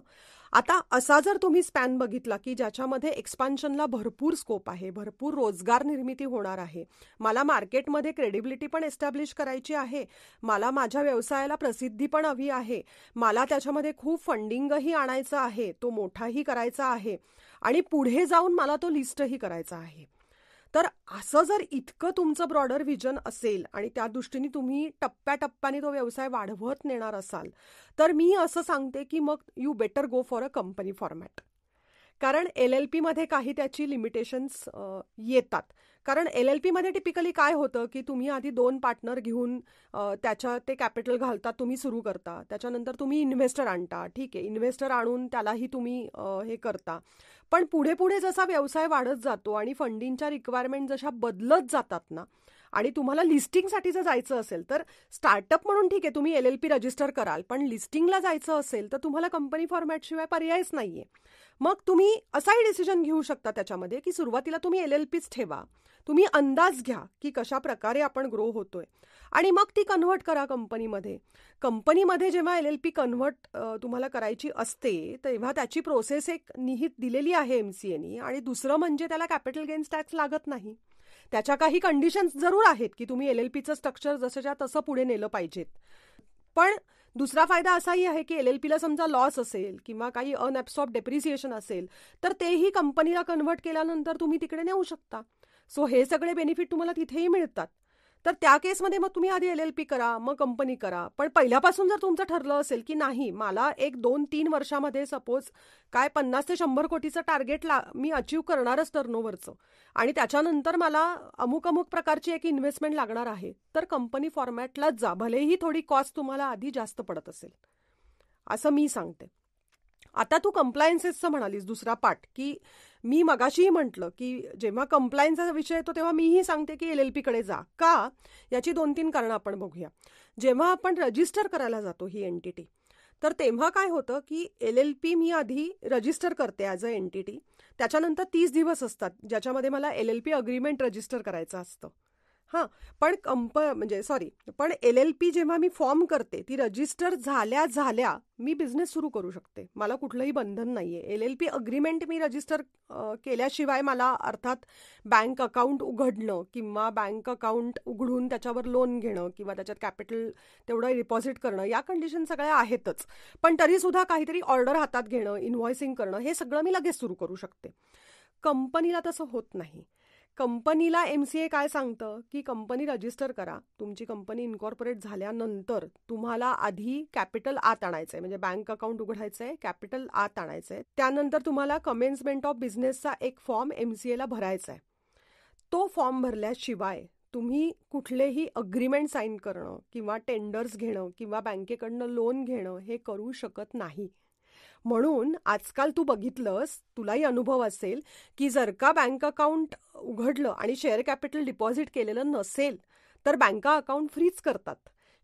आता असा जर तुम्ही स्पॅन बघितला की ज्याच्यामध्ये एक्सपान्शनला भरपूर स्कोप आहे, भरपूर रोजगार निर्मिती होणार आहे, मला मार्केटमध्ये क्रेडिबिलिटी पण एस्टॅब्लिश करायची आहे, मला माझ्या व्यवसायाला प्रसिद्धी पण हवी आहे, मला त्याच्यामध्ये खूप फंडिंगही आणायचं आहे, तो मोठाही करायचा आहे, आणि पुढे जाऊन मला तो लिस्टही करायचा आहे. तर असं जर इतकं तुमचं ब्रॉडर व्हिजन असेल आणि त्या दृष्टीने तुम्ही टप्प्याटप्प्याने तो व्यवसाय वाढवत नेणार असाल, तर मी असं सांगते की मग you better go for a company format. कारण LLP मध्ये काही त्याची लिमिटेशन्स येतात. कारण LLP मध्ये टिपिकली काय होतं की तुम्ही आधी 2 पार्टनर घेऊन त्याच्या ते कॅपिटल घालता, तुम्ही सुरू करता, त्याच्यानंतर तुम्ही इन्व्हेस्टर आणता, ठीक आहे, इन्व्हेस्टर आणून त्यालाही तुम्ही हे करता. पण पुढे पुढे जसा व्यवसाय वाढत जातो आणि फंडिंगच्या रिक्वायरमेंट जशा बदलत जातात ना, आणि तुम्हाला लिस्टिंगसाठी जर जायचं असेल तर स्टार्टअप म्हणून ठीक आहे, तुम्ही LLP रजिस्टर कराल, पण लिस्टिंगला जायचं असेल तर तुम्हाला कंपनी फॉर्मॅटशिवाय पर्यायच नाहीये. मग तुम्ही असाही डिसिजन घेऊ शकता त्याच्यामध्ये की सुरुवातीला तुम्ही LLPच ठेवा, तुम्ही अंदाज घ्या की कशा प्रकारे आपण ग्रो होतोय आणि मग ती कन्व्हर्ट करा कंपनीमध्ये. कंपनीमध्ये जेव्हा LLP कन्व्हर्ट तुम्हाला करायची असते तेव्हा त्याची प्रोसेस एक निहित दिलेली आहे MCAनी. आणि दुसरं म्हणजे त्याला कॅपिटल गेन्स टॅक्स लागत नाही. त्याच्या काही कंडिशन्स जरूर आहेत की तुम्ही LLPचं स्ट्रक्चर जसंच्या तसं पुढे नेलं पाहिजेत. पण दुसरा फायदा असाही आहे की LLPला समजा लॉस असेल किंवा काही अनॲब्सॉर्ब डेप्रिसिएशन असेल तर तेही कंपनीला कन्व्हर्ट केल्यानंतर तुम्ही तिकडे नेऊ शकता. सो हे सगळे बेनिफिट तुम्हाला तिथेही मिळतात. तर त्या केसमध्ये मग तुम्ही आधी LLP करा, मग कंपनी करा. पण पहिल्यापासून जर तुमचं ठरलं असेल की नाही, मला 1-2-3 वर्षामध्ये सपोज काय 50 ते 100 कोटीचं टार्गेट मी अचीव करणारच टर्नओव्हरचं आणि त्याच्यानंतर मला अमुक अमुक प्रकारची एक इन्व्हेस्टमेंट लागणार आहे, तर कंपनी फॉर्मॅटलाच जा, भलेही थोडी कॉस्ट तुम्हाला आधी जास्त पडत असेल, असं मी सांगते. आता तू कंप्लायन्सेसचं म्हणालीस दुसरा पार्ट, की मी मगाशीही म्हटलं की जेव्हा कंप्लायन्सचा विषय येतो तेव्हा मीही सांगते की LLP कडे जा. का? याची 2-3 कारणं आपण बघूया. जेव्हा आपण रजिस्टर करायला जातो ही एंटिटी, तर तेव्हा काय होतं की LLP मी आधी रजिस्टर करते ॲज अ एंटिटी. त्याच्यानंतर 30 दिवस असतात ज्याच्यामध्ये मला LLP अग्रीमेंट रजिस्टर करायचं असतं. पण पण LLP जेव्हा मी फॉर्म करते ती रजिस्टर झाल्या मी बिझनेस सुरू करू शकते. मला कुठलंही बंधन नाहीये. LLP अग्रीमेंट मी रजिस्टर केल्याशिवाय मला अर्थात बँक अकाउंट उघडणं किंवा बँक अकाउंट उघडून त्याच्यावर लोन घेणं किंवा त्याच्यात कॅपिटल तेवढं डिपॉझिट करणं या कंडिशन सगळ्या आहेतच. पण तरी सुद्धा काहीतरी ऑर्डर हातात घेणं, इन्व्हॉइसिंग करणं हे सगळं मी लगेच सुरू करू शकते. कंपनीला तसं होत नाही. कंपनीला MCA काय सांगतं की कंपनी रजिस्टर करा. तुमची कंपनी इन्कॉर्पोरेट झाल्यानंतर तुम्हाला आधी कॅपिटल आत आणायचंय, म्हणजे बँक अकाउंट उघडायचंय, कॅपिटल आत आणायचंय. त्यानंतर तुम्हाला कमेन्समेंट ऑफ बिझनेसचा एक फॉर्म MCAला भरायचा आहे. तो फॉर्म भरल्याशिवाय तुम्ही कुठलेही अग्रीमेंट साईन करणं किंवा टेंडर्स घेणं किंवा बँकेकडनं लोन घेणं हे करू शकत नाही. म्हणून आजकाल तू बघितलंस, तुलाही अनुभव असेल की जर का बँक अकाउंट उघडलं आणि शेअर कॅपिटल डिपॉझिट केलेलं नसेल तर बँका अकाउंट फ्रीज करतात.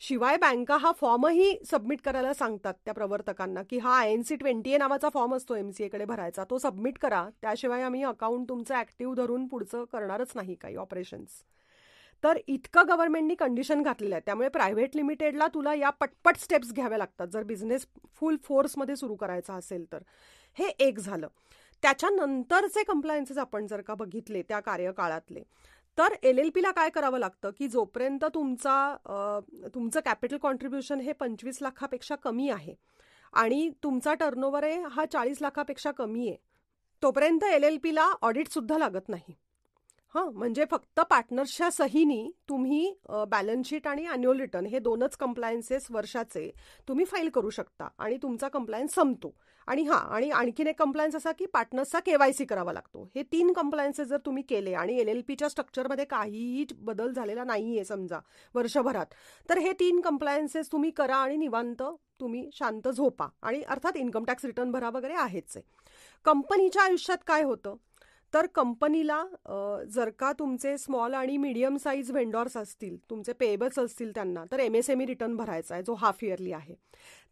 शिवाय बँका हा फॉर्मही सबमिट करायला सांगतात त्या प्रवर्तकांना की हा INC-20A नावाचा फॉर्म असतो MCA कडे भरायचा, तो सबमिट करा, त्याशिवाय आम्ही अकाउंट तुमचं ॲक्टिव्ह धरून पुढचं करणारच नाही काही ऑपरेशन्स. तर इतकं गव्हर्नमेंटनी कंडिशन घातलेलं आहे. त्यामुळे प्रायव्हेट लिमिटेडला तुला या पटपट स्टेप्स घ्याव्या लागतात जर बिझनेस फुल फोर्समध्ये सुरू करायचा असेल तर. हे एक झालं. त्याच्यानंतरचे कंप्लायन्सेस आपण जर का बघितले त्या कार्यकाळातले, तर LLPला काय करावं लागतं की जोपर्यंत तुमचं कॅपिटल कॉन्ट्रीब्युशन हे 25 लाखापेक्षा कमी आहे आणि तुमचा टर्नओव्हर आहे हा 40 लाखापेक्षा कमी आहे, तोपर्यंत LLPला ऑडिट सुद्धा लागत नाही. म्हणजे फक्त पार्टनर्सच्या सहीनी तुम्ही बॅलन्स शीट आणि अॅन्युअल रिटर्न हे 2च कंप्लायन्सेस वर्षाचे तुम्ही फाईल करू शकता आणि तुमचा कंप्लायन्स संपतो. आणि आणखीन एक कंप्लायन्स असा की पार्टनर्सचा KYC करावा लागतो. हे 3 कंप्लायन्सेस जर तुम्ही केले आणि LLPच्या स्ट्रक्चरमध्ये काहीही बदल झालेला नाहीये समजा वर्षभरात, तर हे 3 कंप्लायन्सेस तुम्ही करा आणि निवांत तुम्ही शांत झोपा. आणि अर्थात इन्कम टॅक्स रिटर्न भरा वगैरे आहेच आहे. कंपनीच्या आयुष्यात काय होतं, तर कंपनीला जर का तुमचे स्मॉल आणि मीडियम साईज व्हेंडॉर्स असतील, तुमचे पेएबल्स असतील त्यांना, तर MSME रिटर्न भरायचा आहे जो हाफ इयरली आहे.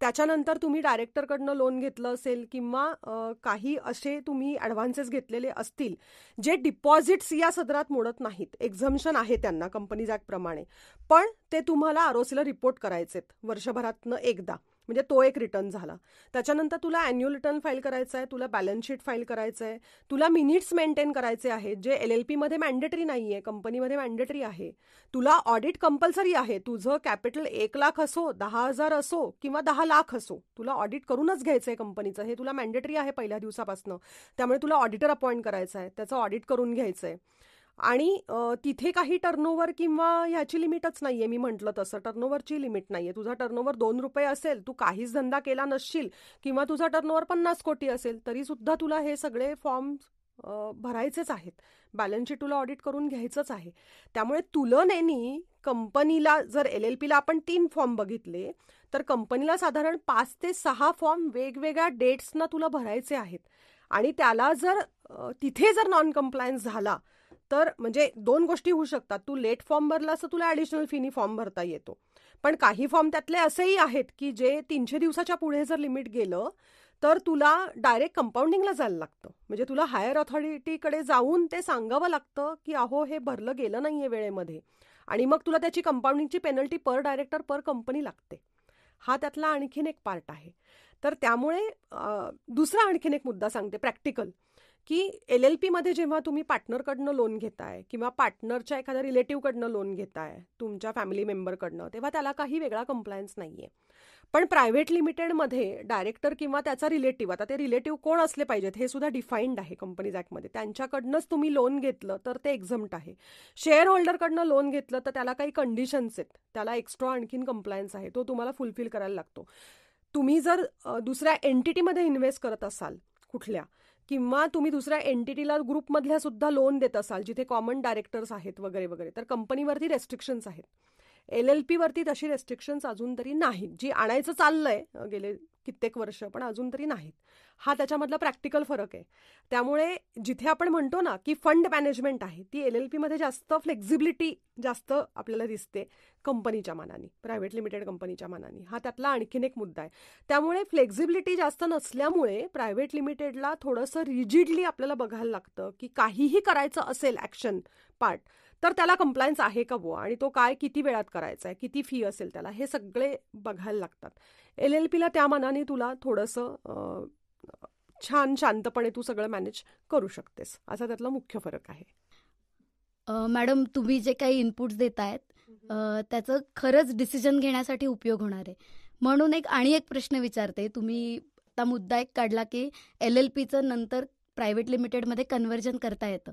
त्याच्यानंतर तुम्ही डायरेक्टरकडनं लोन घेतलं असेल किंवा काही असे तुम्ही ॲडव्हान्सेस घेतलेले असतील जे डिपॉझिट्स या सदरात मोडत नाहीत, एक्झम्पशन आहे त्यांना कंपनीज ॲक्टप्रमाणे, पण ते तुम्हाला ROCला रिपोर्ट करायचेत वर्षभरातनं एकदा. म्हणजे तो एक रिटर्न झाला. त्याच्यानंतर तुला अॅन्युअल रिटर्न फाईल करायचा आहे, तुला बॅलन्स शीट फाईल करायचं आहे, तुला मिनिट्स मेंटेन करायचे आहेत जे LLPमध्ये मॅन्डेटरी नाही आहे, कंपनीमध्ये मॅन्डेटरी आहे. तुला ऑडिट कंपल्सरी आहे. तुझं कॅपिटल 1 लाख असो, 10,000 असो किंवा 10 लाख असो, तुला ऑडिट करूनच घ्यायचं आहे कंपनीचं. हे तुला मॅन्डेटरी आहे पहिल्या दिवसापासून. त्यामुळे तुला ऑडिटर अपॉइंट करायचं आहे, त्याचं ऑडिट करून घ्यायचं आहे. आणि तिथे काही टर्नओव्हर किंवा ह्याची लिमिटच नाहीये. मी म्हटलं तसं टर्नओव्हरची लिमिट नाहीये. तुझा टर्नओव्हर ₹2 असेल, तू काहीच धंदा केला नसशील किंवा तुझा टर्नओव्हर 50 कोटी असेल, तरी सुद्धा तुला हे सगळे फॉर्म भरायचेच आहेत. बॅलन्स शीट तुला ऑडिट करून घ्यायचंच आहे. त्यामुळे तुलनेनी कंपनीला जर LLPला आपण 3 फॉर्म बघितले तर कंपनीला साधारण 5 ते 6 फॉर्म वेगवेगळ्या डेट्सना तुला भरायचे आहेत. आणि त्याला जर तिथे जर नॉन कम्प्लायन्स झाला तर म्हणजे दोन गोष्टी होऊ शकतात. तू लेट फॉर्म भरलास तर तुला ॲडिशनल फीनी फॉर्म भरता येतो. पण काही फॉर्म त्यातले असेही आहेत की जे 300 दिवसाच्या पुढे जर लिमिट गेलं तर तुला डायरेक्ट कंपाऊंडिंगला जायला लागतं. म्हणजे तुला हायर ऑथॉरिटीकडे जाऊन ते सांगावं लागतं की अहो हे भरलं गेलं नाहीये वेळेमध्ये, आणि मग तुला त्याची कंपाऊंडिंगची पेनल्टी पर डायरेक्टर पर कंपनी लागते. हा त्यातला आणखीन एक पार्ट आहे. तर त्यामुळे दुसरा आणखीन एक मुद्दा सांगते प्रॅक्टिकल, की LLP मध्ये जेव्हा तुम्ही पार्टनरकडनं लोन घेताय किंवा पार्टनरच्या एखाद्या रिलेटिव्हकडनं लोन घेताय तुमच्या फॅमिली मेंबरकडनं, तेव्हा त्याला काही वेगळा कंप्लायन्स नाहीये. पण प्रायव्हेट लिमिटेडमध्ये डायरेक्टर किंवा त्याचा रिलेटिव्ह, आता ते रिलेटिव्ह कोण असले पाहिजेत हे सुद्धा डिफाईन्ड आहे कंपनीज ॲक्टमध्ये, त्यांच्याकडनंच तुम्ही लोन घेतलं तर ते एक्झम्प्ट आहे. शेअर होल्डरकडनं लोन घेतलं तर त्याला काही कंडिशन्स आहेत, त्याला एक्स्ट्रा आणखीन कंप्लायन्स आहे, तो तुम्हाला फुलफिल करायला लागतो. तुम्ही जर दुसऱ्या एंटिटीमध्ये इन्व्हेस्ट करत असाल कुठल्या, किंवा तुम्ही दुसऱ्या एंटिटीला ग्रुपमधल्या सुद्धा लोन देत असाल जिथे कॉमन डायरेक्टर्स आहेत वगैरे वगैरे, तर कंपनीवरती रेस्ट्रिक्शन्स आहेत. LLP वरती तशी रेस्ट्रिक्शन्स अजून तरी नाहीत. जी आणायचं चाललंय गेले कित्येक वर्ष, पण अजून तरी नाहीत. हा त्याच्यामधला प्रॅक्टिकल फरक आहे. त्यामुळे जिथे आपण म्हणतो ना की फंड मॅनेजमेंट आहे, ती LLP मध्ये जास्त फ्लेक्झिबिलिटी जास्त आपल्याला दिसते कंपनीच्या मानाने, प्रायव्हेट लिमिटेड कंपनीच्या मानाने. हा त्यातला आणखीन एक मुद्दा आहे. त्यामुळे फ्लेक्झिबिलिटी जास्त नसल्यामुळे प्रायव्हेट लिमिटेडला थोडंसं रिजिडली आपल्याला बघायला लागतं की काहीही करायचं असेल ॲक्शन पार्ट तर त्याला कंप्लायन्स आहे का बुवा, आणि तो काय किती वेळात करायचा आहे, किती फी असेल त्याला, हे सगळे बघायला लागतात. LLPला त्या मानाने तुला थोडंसं छान शांतपणे तू सगळं मॅनेज करू शकतेस, असा त्यातला मुख्य फरक आहे. मॅडम, तुम्ही जे काही इनपुट्स देतायत त्याचं खरंच डिसिजन घेण्यासाठी उपयोग होणार आहे. म्हणून आणि एक प्रश्न विचारते. तुम्ही आता मुद्दा एक काढला की LLPचं नंतर प्रायव्हेट लिमिटेडमध्ये कन्व्हर्जन करता येतं,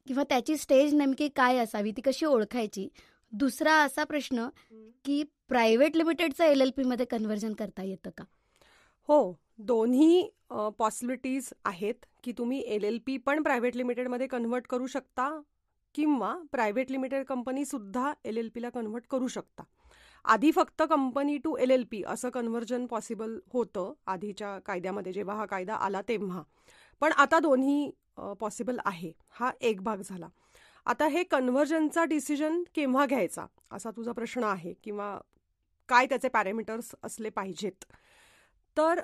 किंवा त्याची स्टेज नेमकी काय असावी, ती कशी ओळखायची. दुसरा असा प्रश्न की प्रायव्हेट लिमिटेडचं LLP मध्ये कन्व्हर्जन करता येतं का? हो, दोन्ही पॉसिबिलिटीज आहेत की तुम्ही LLP पण प्रायव्हेट लिमिटेडमध्ये कन्व्हर्ट करू शकता किंवा प्रायव्हेट लिमिटेड कंपनी सुद्धा LLPला कन्व्हर्ट करू शकता. आधी फक्त कंपनी टू LLP असं कन्व्हर्जन पॉसिबल होतं आधीच्या कायद्यामध्ये, जेव्हा हा कायदा आला तेव्हा. पण आता दोन्ही पॉसिबल आहे. हा एक भाग झाला. आता हे कन्व्हर्जनचा डिसिजन केव्हा घ्यायचा असा तुझा प्रश्न आहे, किंवा काय त्याचे पॅरामीटर्स असले पाहिजेत. तर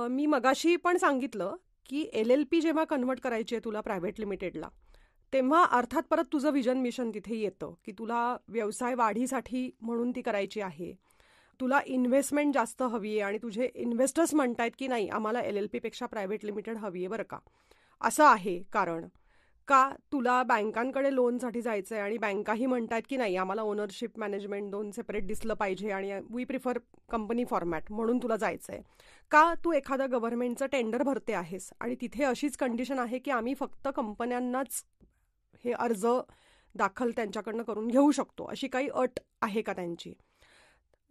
मी मगाशी पण सांगितलं की LLP जेव्हा कन्व्हर्ट करायची आहे तुला प्रायव्हेट लिमिटेडला, तेव्हा अर्थात परत तुझं विजन मिशन तिथे येतं की तुला व्यवसाय वाढीसाठी म्हणून ती करायची आहे, तुला इन्व्हेस्टमेंट जास्त हवी आहे आणि तुझे इन्व्हेस्टर्स म्हणतायत की नाही आम्हाला LLP पेक्षा प्रायव्हेट लिमिटेड हवी आहे बरं का. असं आहे कारण का तुला बँकांकडे लोनसाठी जायचं आहे आणि बँकाही म्हणतायत की नाही आम्हाला ओनरशिप मॅनेजमेंट दोन सेपरेट दिसलं पाहिजे आणि वी प्रिफर कंपनी फॉर्मॅट म्हणून तुला जायचं आहे. का तू एखादं गव्हर्नमेंटचं टेंडर भरते आहेस आणि तिथे अशीच कंडिशन आहे की आम्ही फक्त कंपन्यांनाच हे अर्ज दाखल त्यांच्याकडनं करून घेऊ शकतो, अशी काही अट आहे का त्यांची.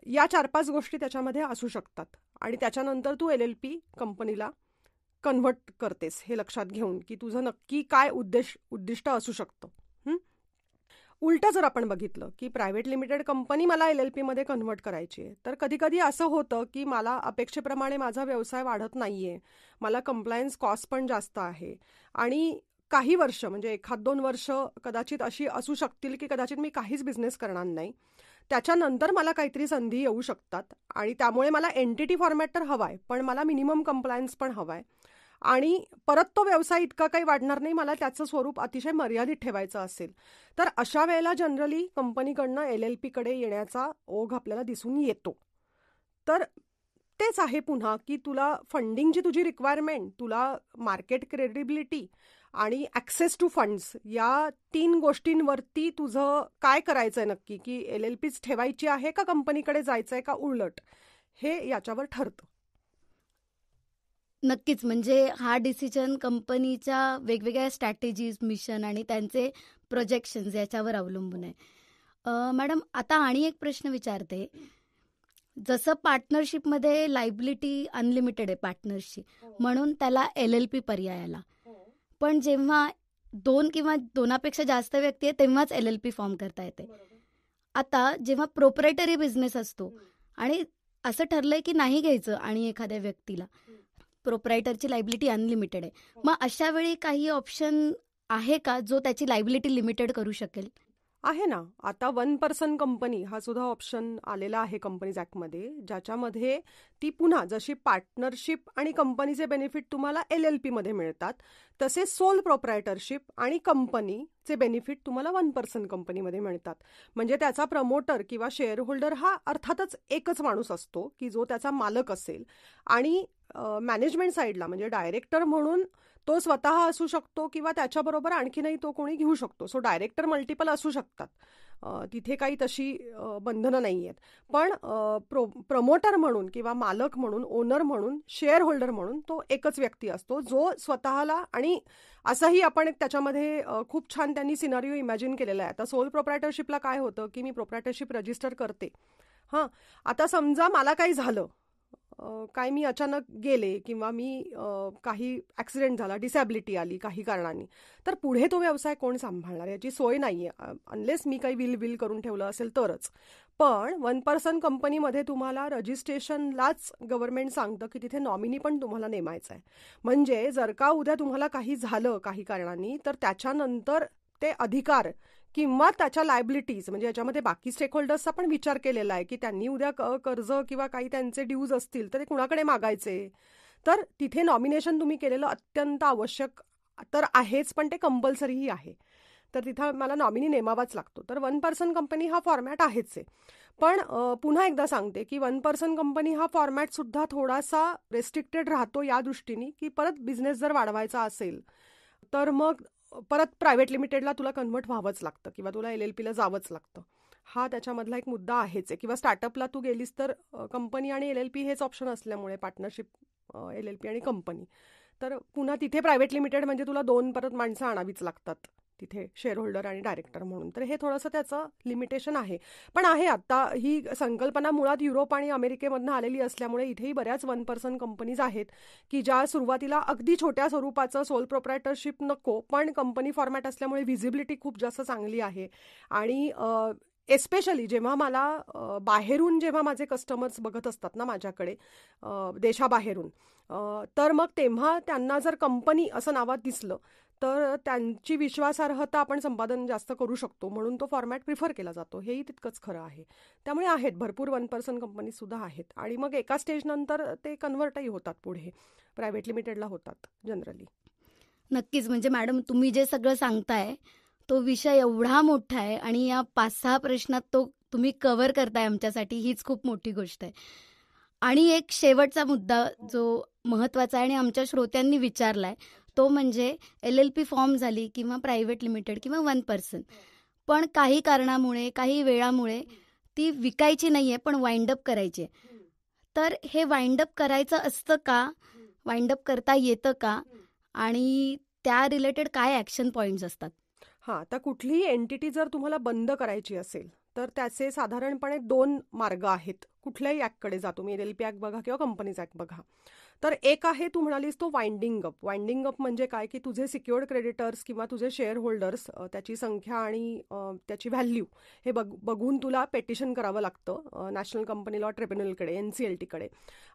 या 4-5 गोष्टी त्याच्यामध्ये असू शकतात आणि त्याच्यानंतर तू LLP कंपनीला कन्व्हर्ट करतेस, हे लक्षात घेऊन की तुझं नक्की काय उद्दिष्ट असू शकतं. उलटं जर आपण बघितलं की प्रायव्हेट लिमिटेड कंपनी मला LLP मध्ये कन्व्हर्ट करायची आहे, तर कधी कधी असं होतं की मला अपेक्षेप्रमाणे माझा व्यवसाय वाढत नाहीये, मला कंप्लायन्स कॉस्ट पण जास्त आहे, आणि काही वर्ष म्हणजे 1-2 वर्ष कदाचित अशी असू शकतील की कदाचित मी काहीच बिझनेस करणार नाही, त्याच्यानंतर मला काहीतरी संधी येऊ शकतात आणि त्यामुळे मला एंटिटी फॉर्मॅट तर हवाय, पण मला मिनिमम कंप्लायन्स पण हवाय आणि परत तो व्यवसाय इतका काही वाढणार नाही, मला त्याचं स्वरूप अतिशय मर्यादित ठेवायचं असेल, तर अशा वेळेला जनरली कंपनीकडनं LLP कडे येण्याचा ओघ आपल्याला दिसून येतो. तर तेच आहे पुन्हा की तुला फंडिंगची तुझी रिक्वायरमेंट, तुला मार्केट क्रेडिबिलिटी आणि ॲक्सेस टू फंड्स, या 3 गोष्टींवरती तुझं काय करायचंय नक्की, की LLPच ठेवायची आहे का कंपनीकडे जायचंय का उलट, हे याच्यावर ठरतं. नक्कीच. म्हणजे हा डिसिजन कंपनीच्या वेगवेगळ्या स्ट्रॅटेजीज, मिशन आणि त्यांचे प्रोजेक्शन्स याच्यावर अवलंबून आहे. मॅडम, आता आणि एक प्रश्न विचारते. जसं पार्टनरशिपमध्ये लायबिलिटी अनलिमिटेड आहे पार्टनरशिप, म्हणून त्याला LLP पर्याय आला. पण जेव्हा 2 किंवा 2पेक्षा जास्त व्यक्ती आहे तेव्हाच LLP फॉर्म करता येते. आता जेव्हा प्रोप्रायटरी बिझनेस असतो आणि असं ठरलंय की नाही घ्यायचं आणि एखाद्या व्यक्तीला, प्रोप्रायटरची लायबिलिटी अनलिमिटेड आहे, मग अशा वेळी काही ऑप्शन आहे का जो त्याची लायबिलिटी लिमिटेड करू शकेल? आहे ना. आता 1% कंपनी हा सुद्धा ऑप्शन आलेला आहे कंपनीज ॲक्टमध्ये, ज्याच्यामध्ये ती पुन्हा जशी पार्टनरशिप आणि कंपनीचे बेनिफिट तुम्हाला LLP मध्ये मिळतात, तसे सोल प्रोप्रायटरशिप आणि कंपनीचे बेनिफिट तुम्हाला 1% कंपनीमध्ये मिळतात. म्हणजे त्याचा प्रमोटर किंवा शेअर होल्डर हा अर्थातच एकच माणूस असतो की जो त्याचा मालक असेल, आणि मॅनेजमेंट साईडला म्हणजे डायरेक्टर म्हणून तो स्वतः असू शकतो किंवा त्याच्याबरोबर आणखीनही तो कोणी घेऊ शकतो. सो डायरेक्टर मल्टिपल असू शकतात. तिथे काही तशी बंधनं नाही आहेत. पण प्रमोटर म्हणून किंवा मालक म्हणून, ओनर म्हणून, शेअर होल्डर म्हणून तो एकच व्यक्ती असतो जो स्वतःला, आणि असंही आपण त्याच्यामध्ये खूप छान त्यांनी सिनारिओ इमॅजिन केलेला आहे. आता सोल प्रोप्रायटरशिपला काय होतं की मी प्रोप्रायटरशिप रजिस्टर करते. आता समजा मला काही झालं, काय मी अचानक गेले किंवा मी काही ॲक्सिडेंट झाला, डिसॅबिलिटी आली काही कारणांनी, तर पुढे तो व्यवसाय कोण सांभाळणार याची सोय नाही आहे, अनलेस मी काही विल करून ठेवलं असेल तरच. पण 1% कंपनीमध्ये तुम्हाला रजिस्ट्रेशनलाच गव्हर्नमेंट सांगतं की तिथे नॉमिनी पण तुम्हाला नेमायचं आहे. म्हणजे जर का उद्या तुम्हाला काही झालं काही कारणांनी, तर त्याच्यानंतर ते अधिकार किंवा त्याच्या लायबिलिटीज, म्हणजे याच्यामध्ये बाकी स्टेक होल्डर्सचा पण विचार केलेला आहे की त्यांनी उद्या कर्ज किंवा काही त्यांचे ड्यूज असतील तर ते कुणाकडे मागायचे. तर तिथे नॉमिनेशन तुम्ही केलेलं अत्यंत आवश्यक तर आहेच, पण ते कंपल्सरीही आहे. तर तिथं मला नॉमिनी नेमावाच लागतो. तर 1% कंपनी हा फॉर्मॅट आहेच आहे. पण पुन्हा एकदा सांगते की 1% कंपनी हा फॉर्मॅट सुद्धा थोडासा रेस्ट्रिक्टेड राहतो या दृष्टीने की परत बिझनेस जर वाढवायचा असेल तर मग परत प्रायव्हेट लिमिटेडला तुला कन्व्हर्ट व्हावंच लागतं किंवा तुला LLPला जावंच लागतं. हा त्याच्यामधला एक मुद्दा आहेच आहे. किंवा स्टार्टअपला तू गेलीस तर कंपनी आणि LLP हेच ऑप्शन असल्यामुळे, पार्टनरशिप, LLP आणि कंपनी, तर पुन्हा तिथे प्रायव्हेट लिमिटेड म्हणजे तुला 2 परत माणसं आणावीच लागतात तिथे, शेअर होल्डर आणि डायरेक्टर म्हणून. तर हे थोडंसं त्याचं लिमिटेशन आहे. पण आहे, आता ही संकल्पना मुळात युरोप आणि अमेरिकेमधनं आलेली असल्यामुळे इथेही बऱ्याच 1% कंपनीज आहेत की ज्या सुरुवातीला अगदी छोट्या स्वरूपाचं सोल प्रोप्रायटरशिप नको, पण कंपनी फॉर्मॅट असल्यामुळे व्हिजिबिलिटी खूप जास्त चांगली आहे. आणि एस्पेशली जेव्हा मला बाहेरून जेव्हा माझे कस्टमर्स बघत असतात ना माझ्याकडे, देशाबाहेरून, तर मग तेव्हा त्यांना जर कंपनी असं नावात दिसलं तर त्यांची विश्वासार्हता आपण संपादन जास्त करू शकतो, म्हणून तो फॉर्मॅट प्रिफर केला जातो. हेही तितकंच खरं आहे. त्यामुळे आहेत भरपूर 1% कंपनी सुद्धा आहेत. आणि मग एका स्टेजनंतर ते कन्व्हर्टही होतात, पुढे प्रायव्हेट लिमिटेडला होतात जनरली. नक्कीच. म्हणजे मॅडम, तुम्ही जे सगळं सांगताय तो विषय एवढा मोठा आहे आणि या 5-6 प्रश्नात तो तुम्ही कव्हर करताय आमच्यासाठी, हीच खूप मोठी गोष्ट आहे. आणि एक शेवटचा मुद्दा जो महत्त्वाचा आहे आणि आमच्या श्रोत्यांनी विचारलाय, तो म्हणजे LLP फॉर्म झाली किंवा प्रायव्हेट लिमिटेड किंवा 1%, पण काही कारणामुळे, काही वेळामुळे ती विकायची नाही आहे, पण वाइंडअप करायची आहे. तर हे वाइंडअप करायचं असतं का? वाइंडअप करता येतं का? आणि त्या रिलेटेड काय ॲक्शन पॉईंट्स असतात? आता कुठलीही एंटिटी जर तुम्हाला बंद करायची असेल तर त्याचे साधारणपणे 2 मार्ग आहेत. कुठल्याही ॲक्टकडे जा तुम्ही, LLP ॲक्ट बघा किंवा कंपनीज ॲक्ट बघा. तर एक आहे, तू म्हणालीस तो वाइंडिंग अप. वाइंडिंग अप म्हणजे काय की तुझे सिक्युअर्ड क्रेडिटर्स किंवा तुझे शेअर होल्डर्स, त्याची संख्या आणि त्याची व्हॅल्यू हे बघून तुला पेटिशन करावं लागतं नॅशनल कंपनी लॉ ट्रिब्युनलकडे, NCLTकडे.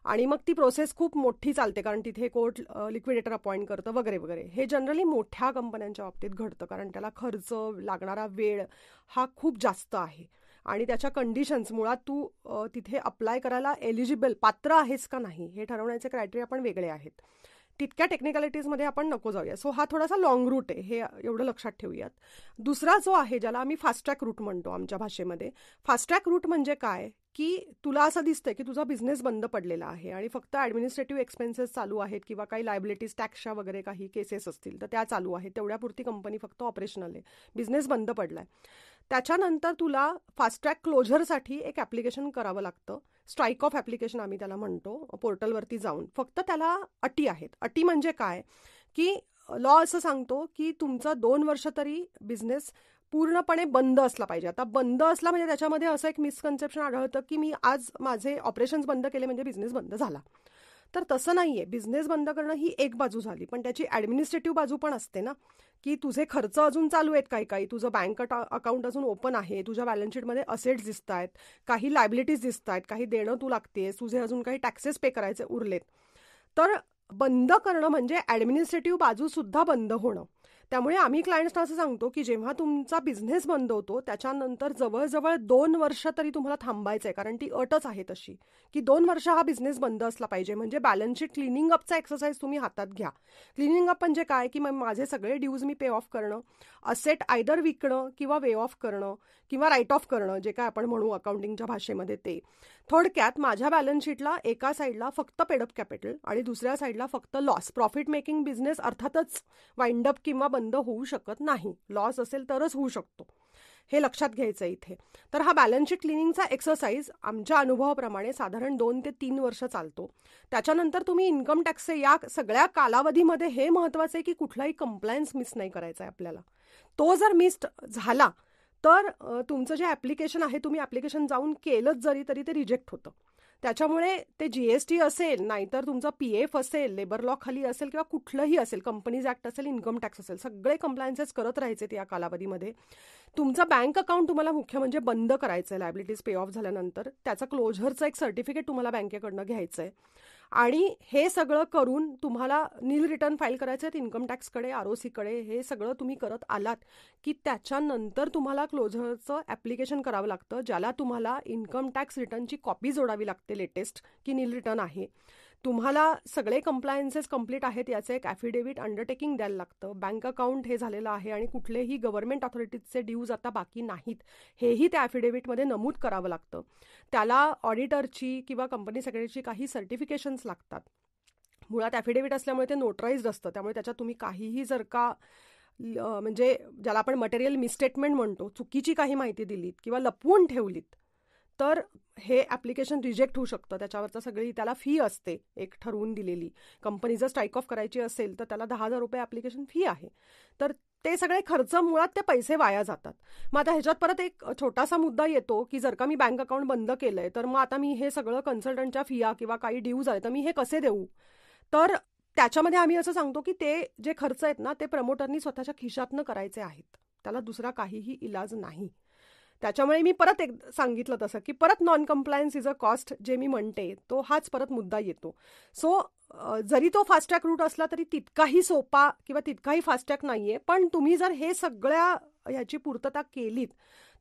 आणि मग ती प्रोसेस खूप मोठी चालते, कारण तिथे कोर्ट लिक्विडेटर अपॉइंट करतं वगैरे वगैरे. हे जनरली मोठ्या कंपन्यांच्या बाबतीत घडतं, कारण त्याला खर्च, लागणारा वेळ हा खूप जास्त आहे. आणि त्याच्या कंडिशन्स, मुळात तू तिथे अप्लाय करायला एलिजिबल, पात्र आहेस का नाही, हे ठरवण्याचे क्रायटेरिया पण वेगळे आहेत. तितक्या टेक्निकॅलिटीजमध्ये आपण नको जाऊया. सो हा थोडासा लॉंग रूट आहे, हे एवढं लक्षात ठेवूयात. दुसरा जो आहे, ज्याला आम्ही फास्ट ट्रॅक रूट म्हणतो आमच्या भाषेमध्ये. फास्ट ट्रॅक रूट म्हणजे काय की तुला असं दिसतंय की तुझा बिझनेस बंद पडलेला आहे आणि फक्त ॲडमिनिस्ट्रेटिव्ह एक्सपेन्सेस चालू आहेत किंवा काही लायबिलिटीज, टॅक्सच्या वगैरे काही केसेस असतील तर त्या चालू आहेत, तेवढ्यापुरती कंपनी फक्त ऑपरेशनल आहे, बिझनेस बंद पडलाय. त्याच्यानंतर तुला फास्ट ट्रॅक क्लोजरसाठी एक ॲप्लिकेशन करावं लागतं. स्ट्राईक ऑफ ॲप्लिकेशन आम्ही त्याला म्हणतो, पोर्टलवरती जाऊन. फक्त त्याला अटी आहेत. अटी म्हणजे काय की लॉ असं सांगतो की तुमचा 2 वर्ष तरी बिझनेस पूर्णपणे बंद असला पाहिजे. आता बंद असला म्हणजे त्याच्यामध्ये असं एक मिसकन्सेप्शन आढळतं की मी आज माझे ऑपरेशन्स बंद केले म्हणजे बिझनेस बंद झाला. तर तसं नाहीये. बिझनेस बंद करणं ही एक बाजू झाली, पण त्याची ॲडमिनिस्ट्रेटिव्ह बाजू पण असते ना, की तुझे खर्च अजून चालू आहेत, काही तुझं बँक अकाउंट अजून ओपन आहे, तुझ्या बॅलन्स शीटमध्ये असेट्स दिसत आहेत, काही लायबिलिटीज दिसत आहेत, काही देणं तू लागतेस, तुझे अजून काही टॅक्सेस पे करायचे उरलेत. तर बंद करणं म्हणजे ॲडमिनिस्ट्रेटिव्ह बाजू सुद्धा बंद होणं. त्यामुळे आम्ही क्लायंट्सना असं सांगतो की जेव्हा तुमचा बिझनेस बंद होतो त्याच्यानंतर जवळजवळ 2 वर्ष तरी तुम्हाला थांबायचं आहे, कारण ती अटच आहे तशी की 2 वर्ष हा बिझनेस बंद असला पाहिजे. म्हणजे बॅलन्स शीट क्लिनिंग अपचा एक्सरसाइज तुम्ही हातात घ्या. क्लिनिंग अप म्हणजे काय की माझे सगळे ड्यूज मी पे ऑफ करणं, असेट आयदर विकणं किंवा वे ऑफ करणं किंवा राईट ऑफ करणं, जे काय आपण म्हणू अकाउंटिंगच्या भाषेमध्ये ते. थोडक्यात माझ्या बॅलन्स शीटला एका साईडला फक्त पेडअप कॅपिटल आणि दुसऱ्या साईडला फक्त लॉस. प्रॉफिट मेकिंग बिझनेस अर्थातच वाइंडअप किंवा बंद होऊ शकत नाही. लॉस असेल तरच होऊ शकतो, हे लक्षात घ्यायचं इथे. तर हा बॅलन्स शीट क्लिनिंगचा एक्सरसाइज आमच्या अनुभवाप्रमाणे साधारण 2 ते 3 वर्ष चालतो. त्याच्यानंतर तुम्ही इन्कम टॅक्सचे या सगळ्या कालावधीमध्ये हे महत्त्वाचं आहे की कुठलाही कंप्लायन्स मिस नाही करायचा आहे आपल्याला. तो जर मिस झाला तर तुमचं जे ॲप्लिकेशन आहे तुम्ही ॲप्लिकेशन जाऊन केलंच जरी तरी ते रिजेक्ट होतं. त्याच्यामुळे ते GST असेल, नाहीतर तुमचा PF असेल, लेबर लॉ खाली असेल किंवा कुठलंही असेल, कंपनीज ॲक्ट असेल, इन्कम टॅक्स असेल, सगळे कंप्लायन्सेस करत राहायचे या कालावधीमध्ये. तुमचं बँक अकाउंट तुम्हाला मुख्य म्हणजे बंद करायचं आहे लायबिलिटीज पे ऑफ झाल्यानंतर. त्याचं क्लोजरचं एक सर्टिफिकेट तुम्हाला बँकेकडनं घ्यायचं आहे आणि हे सगळं करून तुम्हाला नील रिटर्न फाईल करायचे आहेत इन्कम टॅक्सकडे, ROCकडे. हे सगळं तुम्ही करत आलात की त्याच्यानंतर तुम्हाला क्लोजरचं ॲप्लिकेशन करावं लागतं, ज्याला तुम्हाला इन्कम टॅक्स रिटर्नची कॉपी जोडावी लागते लेटेस्ट की नील रिटर्न आहे. तुम्हाला सगळे कंप्लायन्सेस कंप्लीट आहेत याचं एक ॲफिडेव्हिट अंडरटेकिंग द्यायला लागतं. बँक अकाउंट हे झालेलं आहे आणि कुठलेही गव्हर्नमेंट ऑथॉरिटीजचे ड्यूज आता बाकी नाहीत, हेही त्या ॲफिडेव्हिटमध्ये नमूद करावं लागतं. त्याला ऑडिटरची किंवा कंपनी सेक्रेटरीची काही सर्टिफिकेशन्स लागतात. मुळात ॲफिडेव्हिट असल्यामुळे ते नोटराइज्ड असतं, त्यामुळे त्याच्यात तुम्ही काहीही जर का म्हणजे ज्याला आपण मटेरियल मिसस्टेटमेंट म्हणतो, चुकीची काही माहिती दिलीत किंवा लपवून ठेवलीत तर हे ॲप्लिकेशन रिजेक्ट होऊ शकतं. त्याच्यावरचं सगळी त्याला फी असते एक ठरवून दिलेली. कंपनी जर स्ट्राईक ऑफ करायची असेल तर त्याला 10,000 रुपये ॲप्लिकेशन फी आहे. तर ते सगळे खर्च मुळात ते पैसे वाया जातात. मग आता ह्याच्यात परत एक छोटासा मुद्दा येतो की जर का मी बँक अकाउंट बंद केलंय तर मग आता मी हे सगळं कन्सल्टंटच्या फिया किंवा काही ड्यूज आहे तर मी हे कसे देऊ. तर त्याच्यामध्ये आम्ही असं सांगतो की ते जे खर्च आहेत ना ते प्रमोटरनी स्वतःच्या खिशातनं करायचे आहेत, त्याला दुसरा काहीही इलाज नाही. त्याच्यामुळे मी परत एक सांगितलं तसं की परत non compliance is a cost जे मी म्हणते तो हाच परत मुद्दा येतो. सो जरी तो फास्ट ट्रॅक रूट असला तरी तितकाही सोपा किंवा तितकाही फास्ट ट्रॅक नाहीये. पण तुम्ही जर हे सगळ्या ह्याची पूर्तता केलीत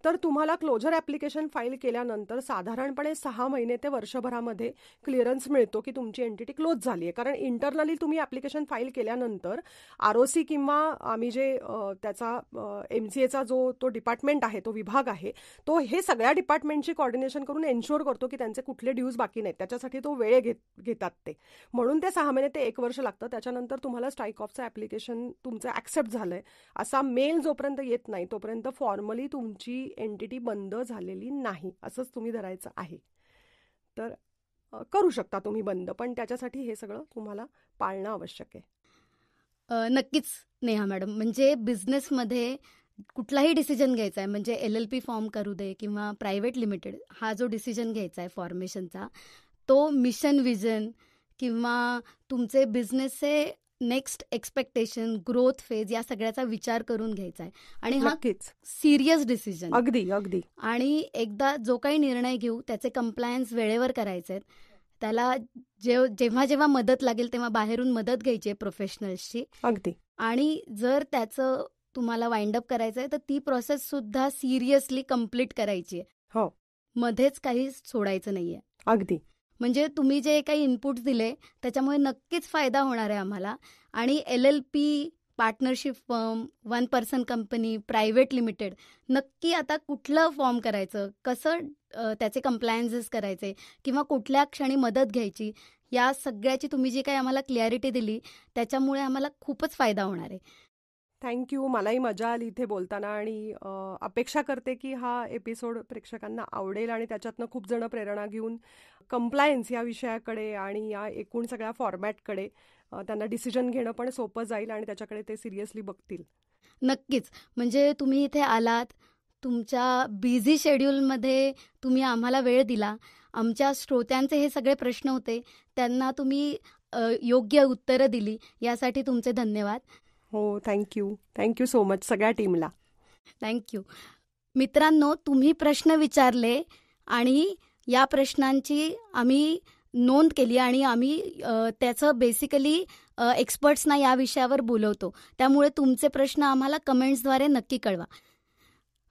तर तुम्हाला क्लोजर ॲप्लिकेशन फाईल केल्यानंतर साधारणपणे 6 महिने ते वर्षभरामध्ये क्लिअरन्स मिळतो की तुमची एंटिटी क्लोज झाली आहे. कारण इंटरनली तुम्ही ॲप्लिकेशन फाईल केल्यानंतर ROC किंवा आम्ही जे त्याचा MCAचा जो तो डिपार्टमेंट आहे, तो विभाग आहे, तो हे सगळ्या डिपार्टमेंटची कोऑर्डिनेशन करून एन्शुअर करतो की त्यांचे कुठले ड्यूज बाकी नाहीत. त्याच्यासाठी तो वेळ घेतात ते. म्हणून ते 6 महिने ते 1 वर्ष लागतं. त्याच्यानंतर तुम्हाला स्ट्राईक ऑफचं ॲप्लिकेशन तुमचं ॲक्सेप्ट झालंय असा मेल जोपर्यंत येत नाही तोपर्यंत फॉर्मली तुमची एंटिटी बंद झालेली नाही असंच तुम्ही धरायचं आहे. तर करू शकता तुम्ही बंद, पण त्याच्यासाठी हे सगळं तुम्हाला पाळणं आवश्यक आहे. नक्कीच नेहा मॅडम, म्हणजे बिझनेसमध्ये कुठलाही डिसिजन घ्यायचा आहे, म्हणजे LLP फॉर्म करू दे किंवा प्रायव्हेट लिमिटेड, हा जो डिसिजन घ्यायचा आहे फॉर्मेशनचा, तो मिशन विजन किंवा तुमचे बिझनेसचे नेक्स्ट एक्सपेक्टेशन, ग्रोथ फेज या सगळ्याचा विचार करून घ्यायचा आहे आणि हा सिरियस डिसिजन. अगदी अगदी. आणि एकदा जो काही निर्णय घेऊ त्याचे कंप्लायन्स वेळेवर करायचे आहेत. त्याला जेव्हा जेव्हा मदत लागेल तेव्हा बाहेरून मदत घ्यायची आहे प्रोफेशनल्सची. अगदी. आणि जर त्याचं तुम्हाला वाइंड अप करायचं आहे तर ती प्रोसेस सुद्धा सिरियसली कंप्लीट करायची आहे. हो. मध्येच काही सोडायचं नाहीये. अगदी. म्हणजे तुम्ही जे काही इनपुट्स दिले त्याच्यामुळे नक्कीच फायदा होणार आहे आम्हाला. आणि LLP, partnership firm, 1 person company, private limited, नक्की आता कुठलं फॉर्म करायचं, कसं त्याचे कंप्लायन्सेस करायचे किंवा कुठल्या क्षणी मदत घ्यायची, या सगळ्याची तुम्ही जी काही आम्हाला क्लॅरिटी दिली त्याच्यामुळे आम्हाला खूपच फायदा होणार आहे. थँक्यू. मलाही मजा आली इथे बोलताना आणि अपेक्षा करते की हा एपिसोड प्रेक्षकांना आवडेल आणि त्याच्यातनं खूप जण प्रेरणा घेऊन कंप्लायन्स या विषयाकडे आणि या एकूण सगळ्या फॉर्मॅटकडे त्यांना डिसिजन घेणं पण सोपं जाईल आणि त्याच्याकडे ते सिरियसली बघतील. नक्कीच. म्हणजे तुम्ही इथे आलात, तुमच्या बिझी शेड्यूलमध्ये तुम्ही आम्हाला वेळ दिला, आमच्या श्रोत्यांचे हे सगळे प्रश्न होते त्यांना तुम्ही योग्य उत्तरं दिली, यासाठी तुमचे धन्यवाद. हो, थँक्यू सो मच सगळ्या टीमला. थँक्यू. मित्रांनो, तुम्ही प्रश्न विचारले आणि या प्रश्नांची आम्ही नोंद केली आणि आम्ही त्याचं बेसिकली एक्सपर्ट्सना या विषयावर बोलवतो. त्यामुळे तुमचे प्रश्न आम्हाला कमेंट्सद्वारे नक्की कळवा.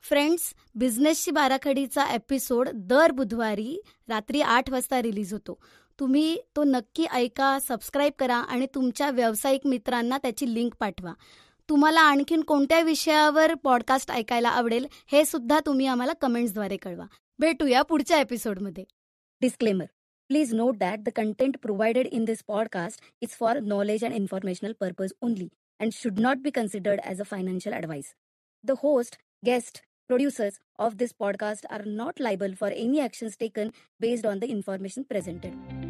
फ्रेंड्स, बिझनेसची बाराखडीचा एपिसोड दर बुधवारी रात्री 8 वाजता रिलीज होतो. तुम्ही तो नक्की ऐका, सबस्क्राईब करा आणि तुमच्या व्यावसायिक मित्रांना त्याची लिंक पाठवा. तुम्हाला आणखीन कोणत्या विषयावर पॉडकास्ट ऐकायला आवडेल हे सुद्धा तुम्ही आम्हाला कमेंट्सद्वारे कळवा. भेटूया पुढच्या एपिसोडमध्ये. Disclaimer. Please note that the content provided in this podcast is for knowledge and informational purpose only and should not be considered as a financial advice. The host, guest, producers of this podcast are not liable for any actions taken based on the information presented.